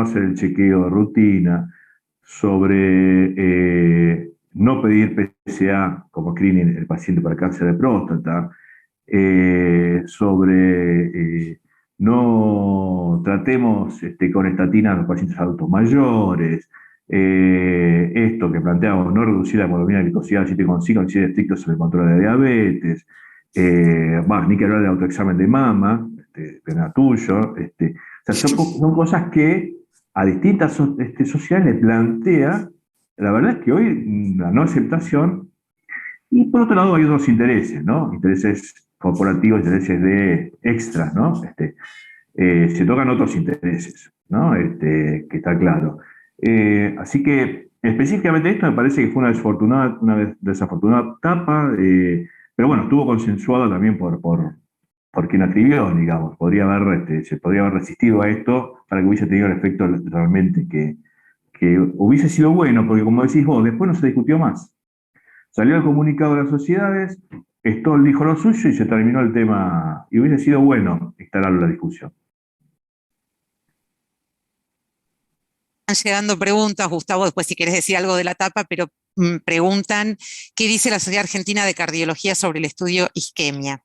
hacer el chequeo de rutina, sobre no pedir PSA como screening el paciente para cáncer de próstata, sobre no tratemos con estatinas a los pacientes adultos mayores, esto que planteamos, no reducir la hemoglobina glicosilada a 7,5, ni ser estrictos en el control de diabetes, ni que hablar del autoexamen de mama, pena tuyo, o sea, son cosas que a distintas sociedades le plantea. La verdad es que hoy la no aceptación, y por otro lado hay otros intereses, ¿no? Intereses corporativos, intereses de extras, ¿no? Se tocan otros intereses, ¿no? Que está claro. Así que específicamente esto me parece que fue una desafortunada etapa, pero bueno, estuvo consensuado también por quien la escribió, digamos. Se podría haber resistido a esto para que hubiese tenido el efecto realmente que hubiese sido bueno, porque como decís vos, después no se discutió más. Salió el comunicado de las sociedades, Stoll dijo lo suyo y se terminó el tema, y hubiese sido bueno instalar la discusión. Están llegando preguntas, Gustavo, después si querés decir algo de la tapa, pero preguntan qué dice la Sociedad Argentina de Cardiología sobre el estudio isquemia.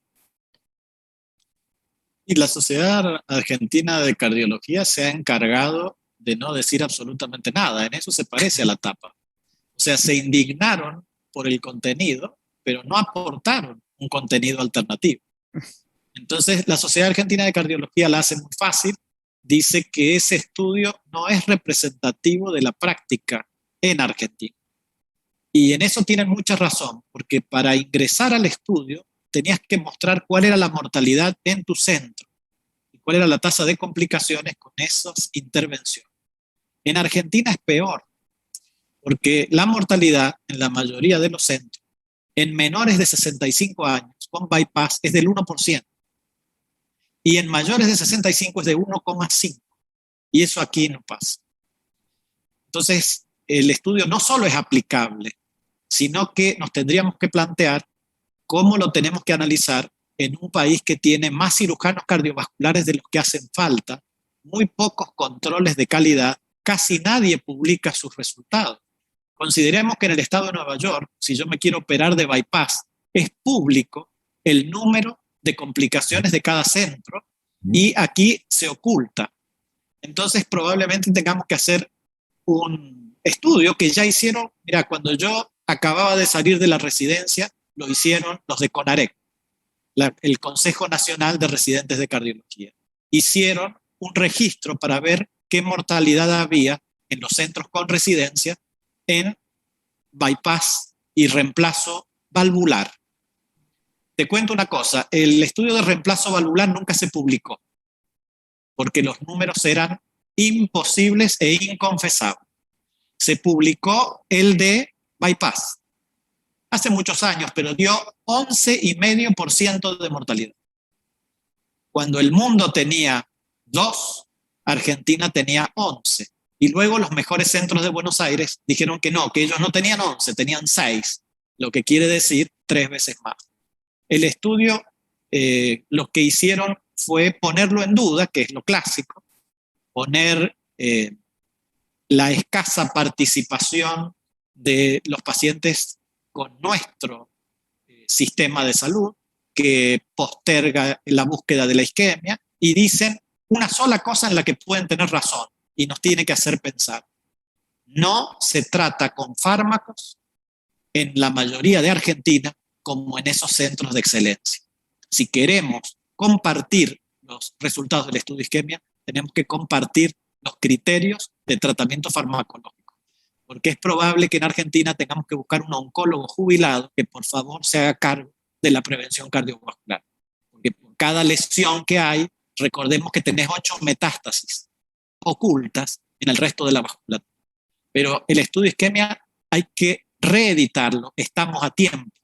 Y la Sociedad Argentina de Cardiología se ha encargado de no decir absolutamente nada. En eso se parece a la tapa. O sea, se indignaron por el contenido, pero no aportaron un contenido alternativo. Entonces, la Sociedad Argentina de Cardiología la hace muy fácil. Dice que ese estudio no es representativo de la práctica en Argentina. Y en eso tienen mucha razón, porque para ingresar al estudio tenías que mostrar cuál era la mortalidad en tu centro y cuál era la tasa de complicaciones con esas intervenciones. En Argentina es peor, porque la mortalidad en la mayoría de los centros en menores de 65 años con bypass es del 1%, y en mayores de 65 es de 1,5%, y eso aquí no pasa. Entonces, el estudio no solo es aplicable, sino que nos tendríamos que plantear cómo lo tenemos que analizar en un país que tiene más cirujanos cardiovasculares de los que hacen falta, muy pocos controles de calidad, casi nadie publica sus resultados. Consideremos que en el estado de Nueva York, si yo me quiero operar de bypass, es público el número de complicaciones de cada centro, y aquí se oculta. Entonces probablemente tengamos que hacer un estudio que ya hicieron. Mira, cuando yo acababa de salir de la residencia, lo hicieron los de CONAREC, el Consejo Nacional de Residentes de Cardiología. hicieron un registro para ver qué mortalidad había en los centros con residencia en bypass y reemplazo valvular. Te cuento una cosa, el estudio de reemplazo valvular nunca se publicó, porque los números eran imposibles e inconfesables. Se publicó el de bypass hace muchos años, pero dio 11,5% de mortalidad. Cuando el mundo tenía 2, Argentina tenía 11. Y luego los mejores centros de Buenos Aires dijeron que no, que ellos no tenían 11, tenían 6, lo que quiere decir 3 veces más. El estudio, lo que hicieron fue ponerlo en duda, que es lo clásico, poner la escasa participación de los pacientes con nuestro sistema de salud, que posterga la búsqueda de la isquemia, y dicen una sola cosa en la que pueden tener razón, y nos tiene que hacer pensar. No se trata con fármacos en la mayoría de Argentina como en esos centros de excelencia. Si queremos compartir los resultados del estudio de isquemia, tenemos que compartir los criterios de tratamiento farmacológico, porque es probable que en Argentina tengamos que buscar un oncólogo jubilado que por favor se haga cargo de la prevención cardiovascular, porque por cada lesión que hay, recordemos que tenés 8 metástasis ocultas en el resto de la vasculatura. Pero el estudio de isquemia hay que reeditarlo, estamos a tiempo.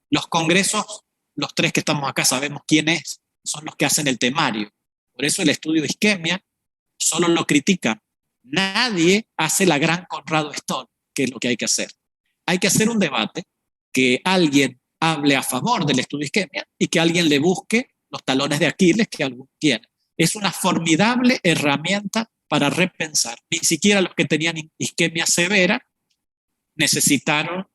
Los congresos, los 3 que estamos acá sabemos quién es, son los que hacen el temario. Por eso el estudio de isquemia solo lo critican. Nadie hace la gran Conrado Stoll, que es lo que hay que hacer. Hay que hacer un debate, que alguien hable a favor del estudio de isquemia y que alguien le busque los talones de Aquiles que algunos tienen. Es una formidable herramienta para repensar. Ni siquiera los que tenían isquemia severa necesitaron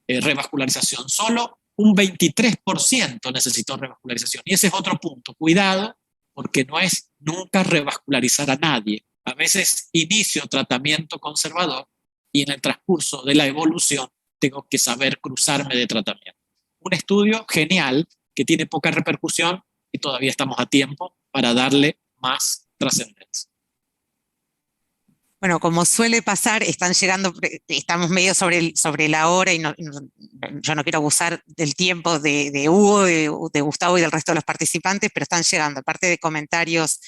revascularización. Solo un 23% necesitó revascularización. Y ese es otro punto. Cuidado, porque no es nunca revascularizar a nadie. A veces inicio tratamiento conservador y en el transcurso de la evolución tengo que saber cruzarme de tratamiento. Un estudio genial que tiene poca repercusión y todavía estamos a tiempo para darle más trascendencia. Bueno, como suele pasar, están llegando, estamos medio sobre la hora y yo no quiero abusar del tiempo de Hugo, de Gustavo y del resto de los participantes, pero están llegando, aparte de comentarios,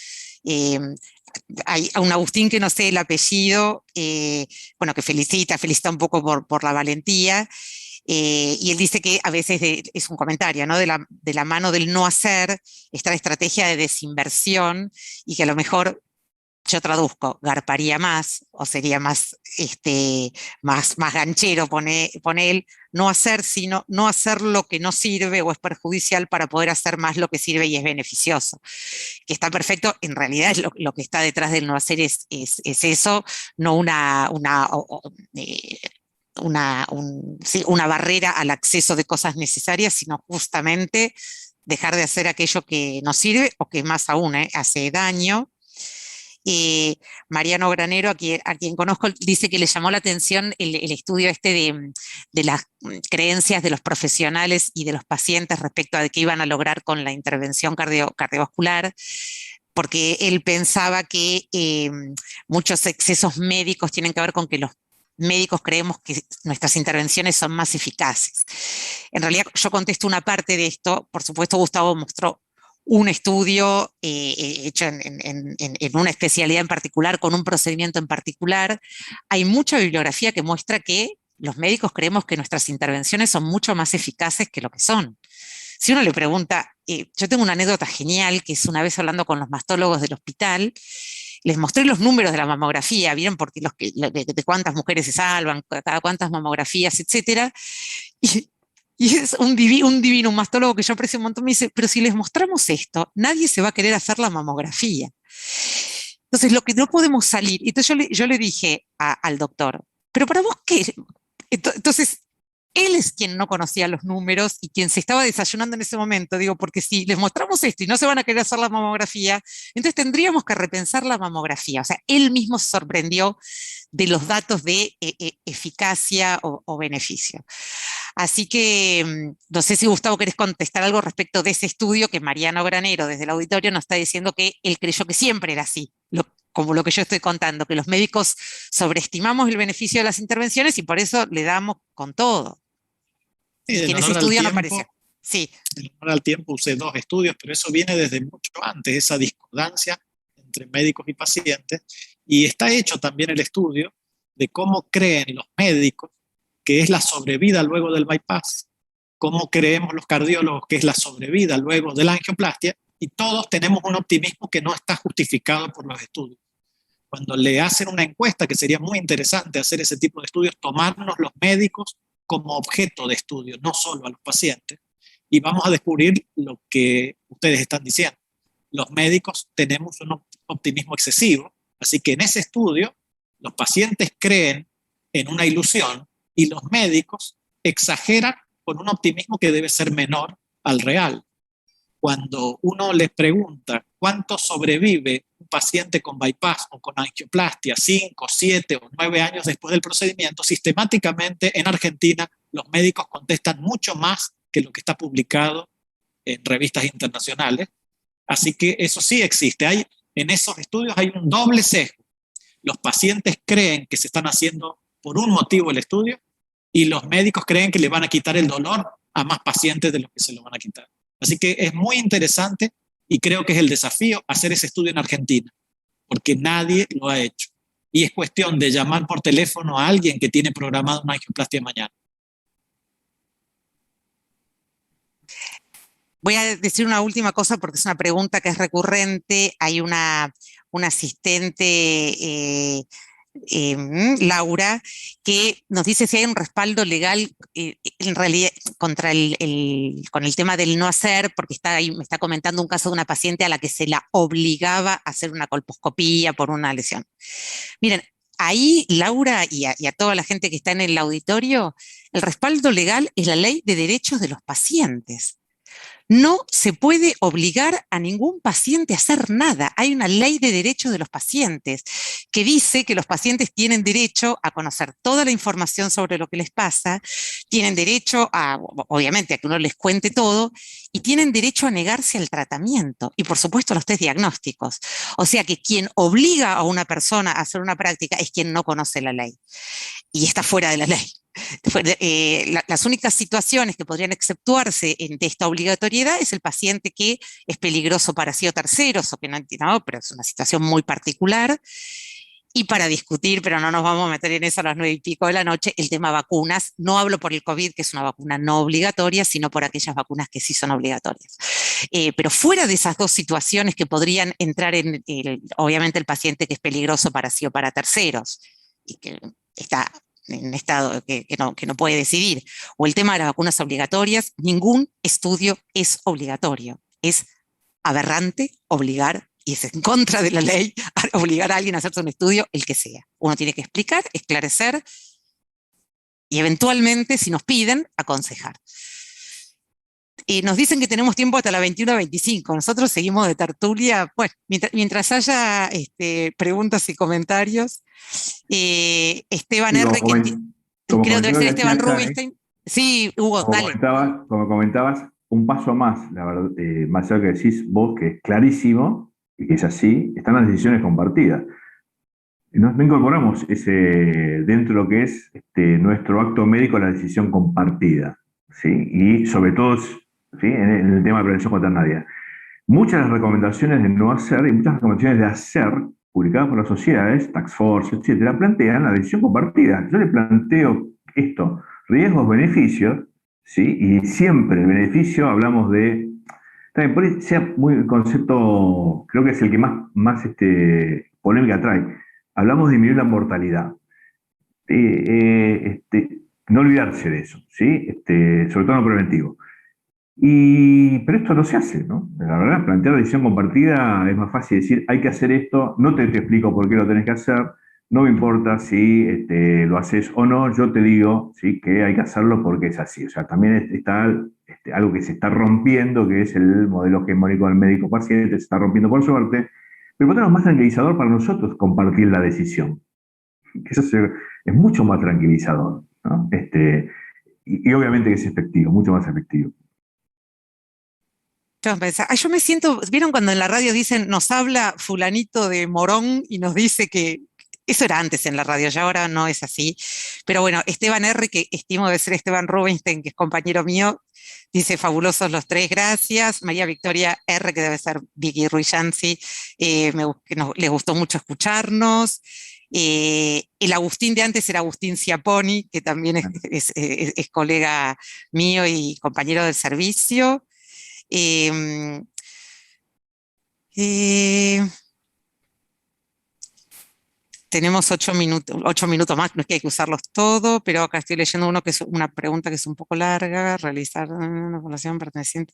hay a un Agustín que no sé el apellido, bueno, que felicita un poco por la valentía, y él dice que a veces es un comentario, ¿no? De la mano del no hacer está la estrategia de desinversión y que a lo mejor, yo traduzco, garparía más, o sería más ganchero, pone él, no hacer, sino no hacer lo que no sirve o es perjudicial para poder hacer más lo que sirve y es beneficioso. Que está perfecto, en realidad es lo que está detrás del no hacer es eso, no una barrera al acceso de cosas necesarias, sino justamente dejar de hacer aquello que no sirve o que más aún hace daño. Mariano Granero, a quien conozco, dice que le llamó la atención el estudio de las creencias de los profesionales y de los pacientes respecto a qué iban a lograr con la intervención cardiovascular, porque él pensaba que muchos excesos médicos tienen que ver con que los médicos creemos que nuestras intervenciones son más eficaces. En realidad yo contesto una parte de esto, por supuesto Gustavo mostró un estudio hecho en una especialidad en particular, con un procedimiento en particular. Hay mucha bibliografía que muestra que los médicos creemos que nuestras intervenciones son mucho más eficaces que lo que son. Si uno le pregunta, yo tengo una anécdota genial, que es una vez hablando con los mastólogos del hospital, les mostré los números de la mamografía, ¿vieron? Porque de cuántas mujeres se salvan, cada cuántas mamografías, etcétera, y es un divino, un mastólogo que yo aprecio un montón, me dice, pero si les mostramos esto, nadie se va a querer hacer la mamografía. Entonces, lo que no podemos salir, entonces yo le dije al doctor, pero para vos, ¿qué? Entonces, él es quien no conocía los números y quien se estaba desayunando en ese momento, digo, porque si les mostramos esto y no se van a querer hacer la mamografía, entonces tendríamos que repensar la mamografía. O sea, él mismo se sorprendió de los datos de eficacia o beneficio. Así que no sé si Gustavo querés contestar algo respecto de ese estudio que Mariano Granero desde el auditorio nos está diciendo que él creyó que siempre era así, como lo que yo estoy contando, que los médicos sobreestimamos el beneficio de las intervenciones y por eso le damos con todo. Sí, Y que en ese estudio no apareció. Sí. En honor al tiempo usé 2 estudios, pero eso viene desde mucho antes, esa discordancia entre médicos y pacientes. Y está hecho también el estudio de cómo creen los médicos que es la sobrevida luego del bypass, cómo creemos los cardiólogos que es la sobrevida luego de la angioplastia, y todos tenemos un optimismo que no está justificado por los estudios. Cuando le hacen una encuesta, que sería muy interesante hacer ese tipo de estudios, tomarnos los médicos como objeto de estudio, no solo a los pacientes, y vamos a descubrir lo que ustedes están diciendo. Los médicos tenemos un optimismo excesivo, así que en ese estudio los pacientes creen en una ilusión y los médicos exageran con un optimismo que debe ser menor al real. Cuando uno les pregunta cuánto sobrevive un paciente con bypass o con angioplastia 5, 7 o 9 años después del procedimiento, sistemáticamente en Argentina los médicos contestan mucho más que lo que está publicado en revistas internacionales. Así que eso sí existe. En esos estudios hay un doble sesgo. Los pacientes creen que se están haciendo por un motivo el estudio y los médicos creen que le van a quitar el dolor a más pacientes de los que se lo van a quitar. Así que es muy interesante y creo que es el desafío hacer ese estudio en Argentina, porque nadie lo ha hecho. Y es cuestión de llamar por teléfono a alguien que tiene programado una angioplastia mañana. Voy a decir una última cosa porque es una pregunta que es recurrente. Hay una asistente, Laura, que nos dice si hay un respaldo legal en realidad contra con el tema del no hacer, porque me está comentando un caso de una paciente a la que se la obligaba a hacer una colposcopía por una lesión. Miren, ahí, Laura, y a toda la gente que está en el auditorio, el respaldo legal es la Ley de Derechos de los Pacientes. No se puede obligar a ningún paciente a hacer nada. Hay una ley de derechos de los pacientes que dice que los pacientes tienen derecho a conocer toda la información sobre lo que les pasa, tienen derecho obviamente, a que uno les cuente todo, y tienen derecho a negarse al tratamiento y, por supuesto, a los test diagnósticos. O sea que quien obliga a una persona a hacer una práctica es quien no conoce la ley y está fuera de la ley. Las únicas situaciones que podrían exceptuarse de esta obligatoriedad es el paciente que es peligroso para sí o terceros, o que no, pero es una situación muy particular. Y para discutir, pero no nos vamos a meter en eso a las 9:00 de la noche, el tema vacunas. No hablo por el COVID, que es una vacuna no obligatoria, sino por aquellas vacunas que sí son obligatorias. Pero fuera de esas dos situaciones que podrían entrar obviamente el paciente que es peligroso para sí o para terceros, y que está en estado que no puede decidir, o el tema de las vacunas obligatorias, ningún estudio es obligatorio. Es aberrante obligar, y es en contra de la ley, obligar a alguien a hacerse un estudio, el que sea. Uno tiene que explicar, esclarecer y eventualmente, si nos piden, aconsejar. Nos dicen que tenemos tiempo hasta las 21:25. Nosotros seguimos de tertulia. Bueno, mientras haya preguntas y comentarios, Esteban R., creo que debe ser Esteban Rubinstein. Sí, Hugo, dale. Como comentabas, un paso más, la verdad, más allá que decís vos, que es clarísimo y que es así, están las decisiones compartidas. No incorporamos dentro de lo que es nuestro acto médico, la decisión compartida, ¿sí? Y sobre todo, ¿sí?, en el tema de prevención cuaternaria. Muchas de las recomendaciones de no hacer y muchas recomendaciones de hacer, publicadas por las sociedades, Task Force, etcétera, plantean la decisión compartida. Yo le planteo esto, riesgos, beneficios, ¿sí? Y siempre el beneficio hablamos de, también por ahí sea muy el concepto, creo que es el que más polémica trae. Hablamos de disminuir la mortalidad. No olvidarse de eso, ¿sí? Sobre todo en lo preventivo. Pero esto no se hace, ¿no? La verdad, plantear decisión compartida es más fácil decir, hay que hacer esto, no te explico por qué lo tenés que hacer, no me importa si lo haces o no, yo te digo, ¿sí?, que hay que hacerlo porque es así. O sea, también está algo que se está rompiendo, que es el modelo hegemónico del médico-paciente, se está rompiendo por suerte, pero por otro lado es más tranquilizador para nosotros compartir la decisión. Que eso es mucho más tranquilizador, ¿no? Y obviamente que es efectivo, mucho más efectivo. Yo me siento, ¿vieron cuando en la radio dicen, nos habla fulanito de Morón y nos dice que, eso era antes en la radio, ya ahora no es así, pero bueno, Esteban R., que estimo debe ser Esteban Rubinstein, que es compañero mío, dice, fabulosos los tres, gracias. María Victoria R., que debe ser Vicky Ruiyanzi, les gustó mucho escucharnos. El Agustín de antes era Agustín Ciaponi, que también es colega mío y compañero del servicio. Eh, eh, Tenemos 8 minutos más, no es que hay que usarlos todos, pero acá estoy leyendo uno que es una pregunta que es un poco larga, realizar una población perteneciente.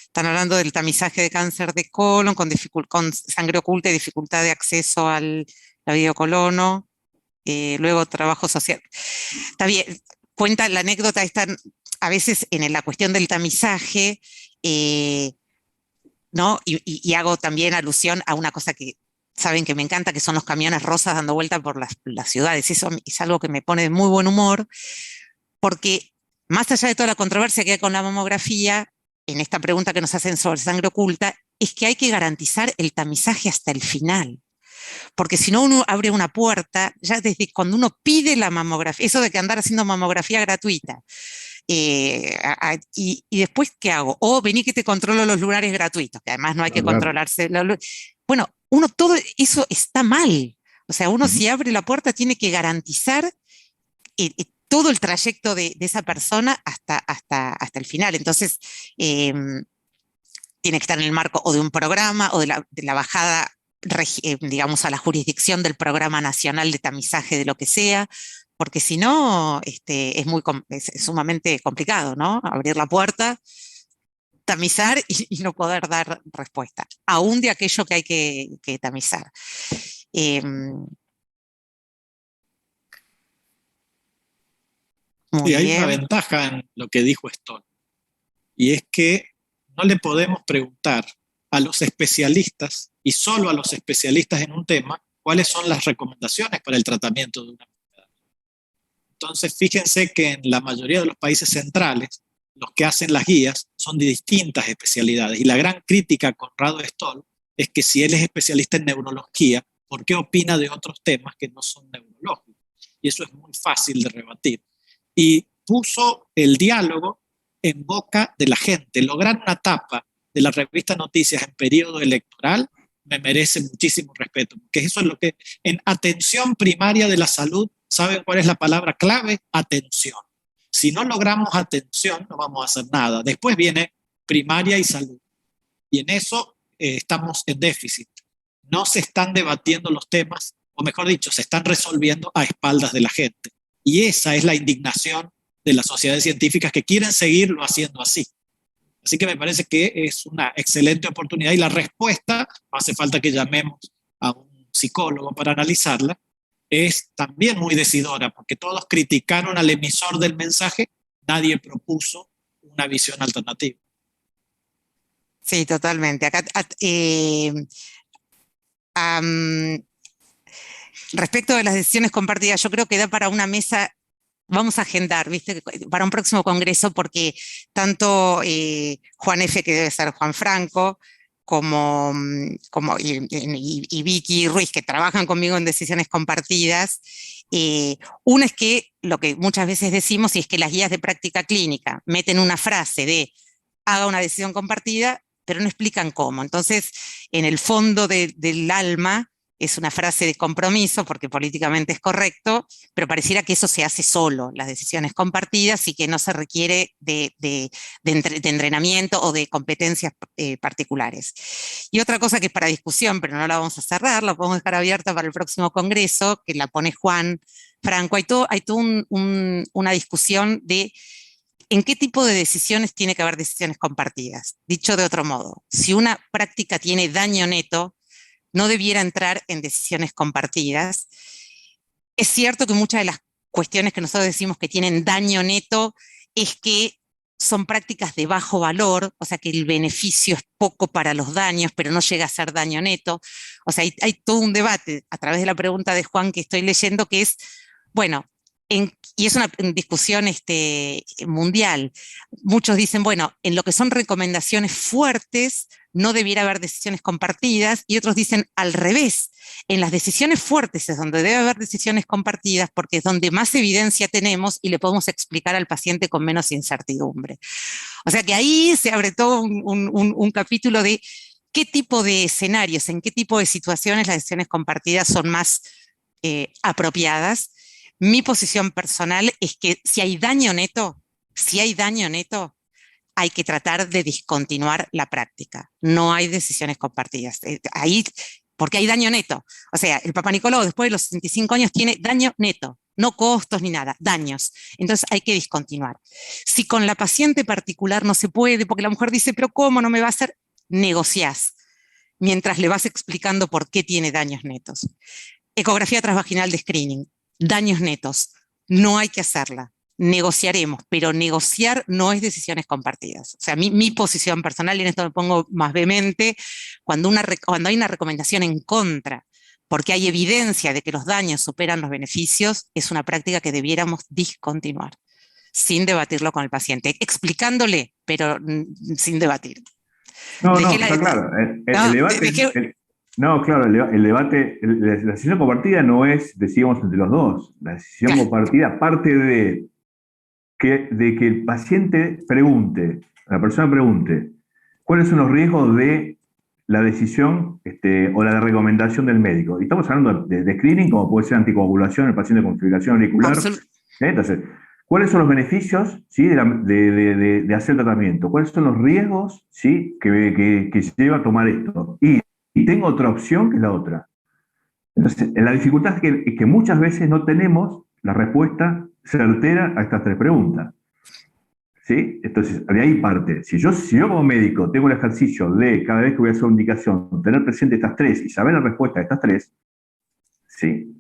Están hablando del tamizaje de cáncer de colon con sangre oculta y dificultad de acceso al videocolono. Luego trabajo social. Está bien, cuenta la anécdota, a veces en la cuestión del tamizaje, ¿no? Y hago también alusión a una cosa que saben que me encanta, que son los camiones rosas dando vuelta por las ciudades. Eso es algo que me pone de muy buen humor, porque más allá de toda la controversia que hay con la mamografía, en esta pregunta que nos hacen sobre sangre oculta, es que hay que garantizar el tamizaje hasta el final. Porque si no, uno abre una puerta, ya desde cuando uno pide la mamografía, eso de que andar haciendo mamografía gratuita, y después, ¿qué hago? O vení que te controlo los lunares gratuitos, que además no hay que controlarse. Bueno, todo eso está mal. O sea, uno si abre la puerta tiene que garantizar todo el trayecto de esa persona hasta el final. Entonces, tiene que estar en el marco o de un programa o de la bajada, digamos, a la jurisdicción del Programa Nacional de Tamizaje de lo que sea, porque si no, es sumamente complicado, ¿no? Abrir la puerta, tamizar y no poder dar respuesta, aún de aquello que hay que tamizar. Sí, hay una ventaja en lo que dijo Stoll, y es que no le podemos preguntar a los especialistas, y solo a los especialistas en un tema, cuáles son las recomendaciones para el tratamiento de una enfermedad. Entonces, fíjense que en la mayoría de los países centrales, los que hacen las guías son de distintas especialidades. Y la gran crítica a Conrado Stoll es que si él es especialista en neurología, ¿por qué opina de otros temas que no son neurológicos? Y eso es muy fácil de rebatir. Y puso el diálogo en boca de la gente. Lograr una tapa de la revista Noticias en periodo electoral me merece muchísimo respeto, porque eso es lo que en atención primaria de la salud, ¿saben cuál es la palabra clave? Atención. Si no logramos atención, no vamos a hacer nada. Después viene primaria y salud. Y en eso estamos en déficit. No se están debatiendo los temas, o mejor dicho, se están resolviendo a espaldas de la gente. Y esa es la indignación de las sociedades científicas que quieren seguirlo haciendo así. Así que me parece que es una excelente oportunidad y la respuesta, no hace falta que llamemos a un psicólogo para analizarla, es también muy decidora, porque todos criticaron al emisor del mensaje, nadie propuso una visión alternativa. Sí, totalmente. Acá, respecto de las decisiones compartidas, yo creo que da para una mesa. Vamos a agendar, ¿viste? Para un próximo congreso, porque tanto Juan F., que debe ser Juan Franco, y Vicky Ruiz, que trabajan conmigo en decisiones compartidas, una es que lo que muchas veces decimos, y es que las guías de práctica clínica meten una frase de haga una decisión compartida, pero no explican cómo. Entonces, en el fondo del alma, es una frase de compromiso porque políticamente es correcto, pero pareciera que eso se hace solo, las decisiones compartidas, y que no se requiere de entrenamiento o de competencias particulares. Y otra cosa que es para discusión, pero no la vamos a cerrar, la podemos dejar abierta para el próximo congreso, que la pone Juan Franco. Hay toda una discusión de en qué tipo de decisiones tiene que haber decisiones compartidas. Dicho de otro modo, si una práctica tiene daño neto, no debiera entrar en decisiones compartidas. Es cierto que muchas de las cuestiones que nosotros decimos que tienen daño neto es que son prácticas de bajo valor, o sea que el beneficio es poco para los daños, pero no llega a ser daño neto. O sea, hay todo un debate a través de la pregunta de Juan que estoy leyendo, que es, bueno, y es una discusión mundial. Muchos dicen, bueno, en lo que son recomendaciones fuertes, no debiera haber decisiones compartidas, y otros dicen al revés. En las decisiones fuertes es donde debe haber decisiones compartidas porque es donde más evidencia tenemos y le podemos explicar al paciente con menos incertidumbre. O sea que ahí se abre todo un capítulo de qué tipo de escenarios, en qué tipo de situaciones las decisiones compartidas son más apropiadas. Mi posición personal es que si hay daño neto, hay que tratar de discontinuar la práctica. No hay decisiones compartidas. Ahí, porque hay daño neto. O sea, el Papa Nicolau después de los 65 años tiene daño neto, no costos ni nada, daños. Entonces hay que discontinuar. Si con la paciente particular no se puede, porque la mujer dice, pero ¿cómo no me va a hacer? Negociás, mientras le vas explicando por qué tiene daños netos. Ecografía transvaginal de screening, daños netos, no hay que hacerla. Negociaremos, pero negociar no es decisiones compartidas. O sea, mi posición personal, y en esto me pongo más vehemente, cuando hay una recomendación en contra, porque hay evidencia de que los daños superan los beneficios, es una práctica que debiéramos discontinuar, sin debatirlo con el paciente, explicándole, pero sin debatir. No, no, está claro. El debate, no, claro, el debate, la decisión compartida no es, decíamos, entre los dos. La decisión compartida parte de que el paciente pregunte, la persona pregunte, ¿cuáles son los riesgos de la decisión o la recomendación del médico? Y estamos hablando de screening, como puede ser anticoagulación, el paciente con fibrilación auricular. Entonces, ¿cuáles son los beneficios, ¿sí?, de hacer tratamiento? ¿Cuáles son los riesgos, ¿sí?, que lleva a tomar esto? Y tengo otra opción que es la otra. Entonces, la dificultad es que muchas veces no tenemos la respuesta certera a estas tres preguntas. ¿Sí? Entonces, de ahí parte. Si yo como médico tengo el ejercicio de, cada vez que voy a hacer una indicación, tener presente estas tres y saber la respuesta a estas tres, ¿sí?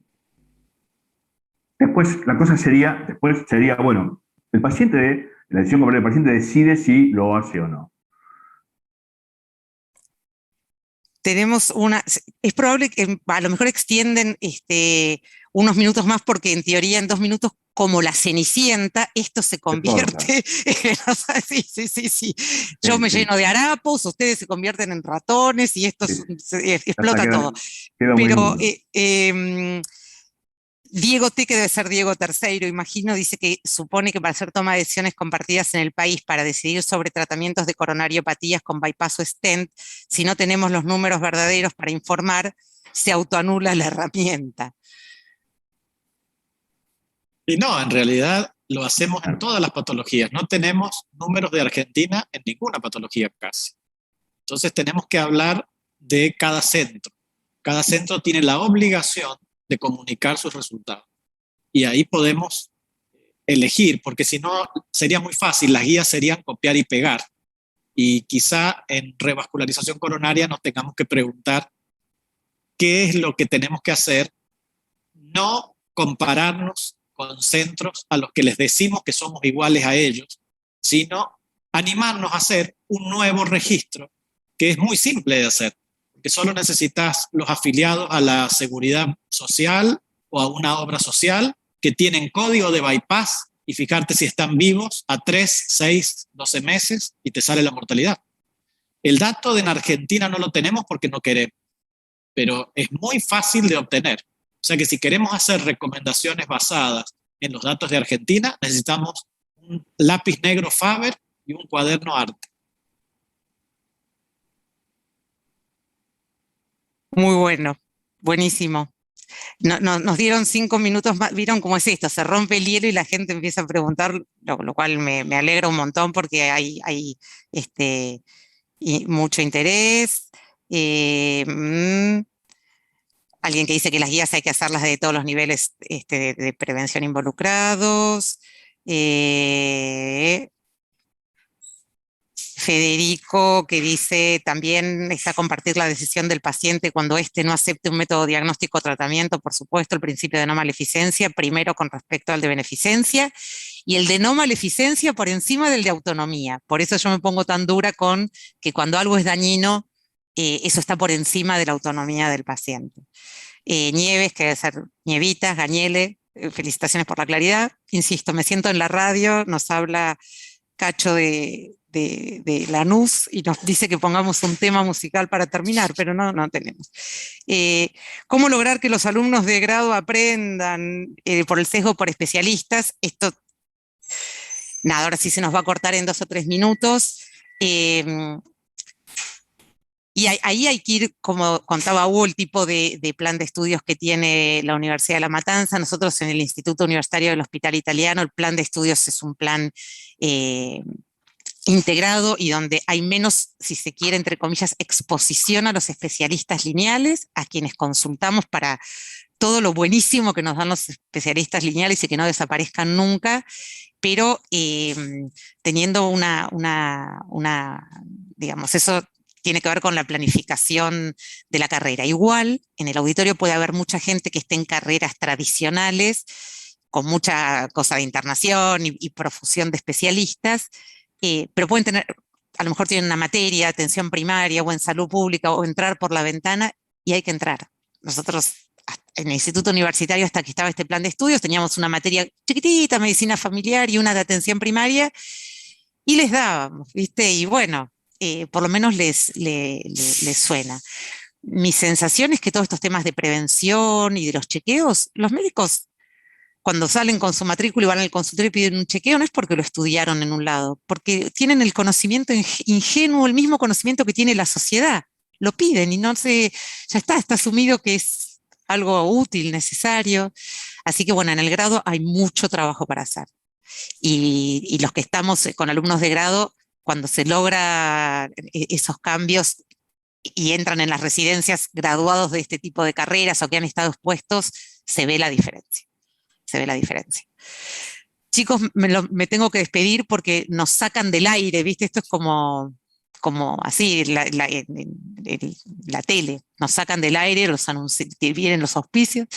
Después sería, bueno, la decisión compartida del paciente decide si lo hace o no. Es probable que a lo mejor extienden unos minutos más, porque en teoría en 2 minutos, como la Cenicienta, esto se convierte sí. Yo me lleno de harapos, ustedes se convierten en ratones y esto explota todo. Pero Diego T., que debe ser Diego III, imagino, dice que supone que para hacer toma de decisiones compartidas en el país para decidir sobre tratamientos de coronariopatías con bypass o stent, si no tenemos los números verdaderos para informar, se autoanula la herramienta. Y no, en realidad lo hacemos en todas las patologías. No tenemos números de Argentina en ninguna patología casi. Entonces tenemos que hablar de cada centro. Cada centro tiene la obligación de comunicar sus resultados. Y ahí podemos elegir, porque si no sería muy fácil, las guías serían copiar y pegar. Y quizá en revascularización coronaria nos tengamos que preguntar qué es lo que tenemos que hacer, no compararnos con centros a los que les decimos que somos iguales a ellos, sino animarnos a hacer un nuevo registro, que es muy simple de hacer, que solo necesitas los afiliados a la seguridad social o a una obra social que tienen código de bypass y fijarte si están vivos a 3, 6, 12 meses y te sale la mortalidad. El dato en Argentina no lo tenemos porque no queremos, pero es muy fácil de obtener. O sea que si queremos hacer recomendaciones basadas en los datos de Argentina, necesitamos un lápiz negro Faber y un cuaderno Arte. Muy bueno, buenísimo. Nos dieron 5 minutos más. ¿Vieron cómo es esto? Se rompe el hielo y la gente empieza a preguntar, lo cual me alegra un montón, porque hay mucho interés. Alguien que dice que las guías hay que hacerlas de todos los niveles de prevención involucrados. Federico, que dice también está compartir la decisión del paciente cuando éste no acepte un método diagnóstico o tratamiento, por supuesto, el principio de no maleficencia, primero con respecto al de beneficencia, y el de no maleficencia por encima del de autonomía. Por eso yo me pongo tan dura con que cuando algo es dañino, eso está por encima de la autonomía del paciente. Nieves, que debe ser Nievitas, Gañele, felicitaciones por la claridad. Insisto, me siento en la radio, nos habla Cacho de Lanús y nos dice que pongamos un tema musical para terminar, pero no tenemos. ¿Cómo lograr que los alumnos de grado aprendan por el sesgo por especialistas? Esto, nada, ahora sí se nos va a cortar en 2 o 3 minutos. Y ahí hay que ir, como contaba Hugo, el tipo de plan de estudios que tiene la Universidad de La Matanza. Nosotros en el Instituto Universitario del Hospital Italiano, el plan de estudios es un plan integrado y donde hay menos, si se quiere, entre comillas, exposición a los especialistas lineales, a quienes consultamos para todo lo buenísimo que nos dan los especialistas lineales y que no desaparezcan nunca, pero teniendo digamos, eso tiene que ver con la planificación de la carrera. Igual, en el auditorio puede haber mucha gente que esté en carreras tradicionales, con mucha cosa de internación y profusión de especialistas, pero pueden tener, a lo mejor tienen una materia, atención primaria o en salud pública o entrar por la ventana y hay que entrar. Nosotros en el Instituto Universitario, hasta que estaba este plan de estudios, teníamos una materia chiquitita, medicina familiar y una de atención primaria y les dábamos, ¿viste? Y bueno, por lo menos les suena. Mi sensación es que todos estos temas de prevención y de los chequeos, los médicos cuando salen con su matrícula y van al consultorio y piden un chequeo, no es porque lo estudiaron en un lado, porque tienen el conocimiento ingenuo, el mismo conocimiento que tiene la sociedad. Lo piden y no se, ya está asumido que es algo útil, necesario. Así que bueno, en el grado hay mucho trabajo para hacer. Y los que estamos con alumnos de grado, cuando se logra esos cambios y entran en las residencias graduados de este tipo de carreras o que han estado expuestos, se ve la diferencia. Se ve la diferencia. Chicos, me tengo que despedir porque nos sacan del aire, ¿viste? Esto es como así, la tele, nos sacan del aire, vienen los auspicios.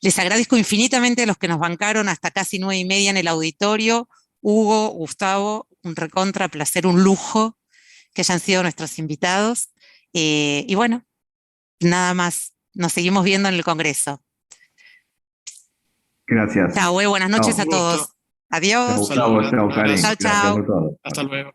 Les agradezco infinitamente a los que nos bancaron hasta casi 9:30 en el auditorio. Hugo, Gustavo, un recontra placer, un lujo que hayan sido nuestros invitados. Y bueno, nada más, nos seguimos viendo en el Congreso. Gracias. Chao, buenas noches a todos. Adiós. Chao, Karen. Chao, chao. Gracias a todos. Hasta luego.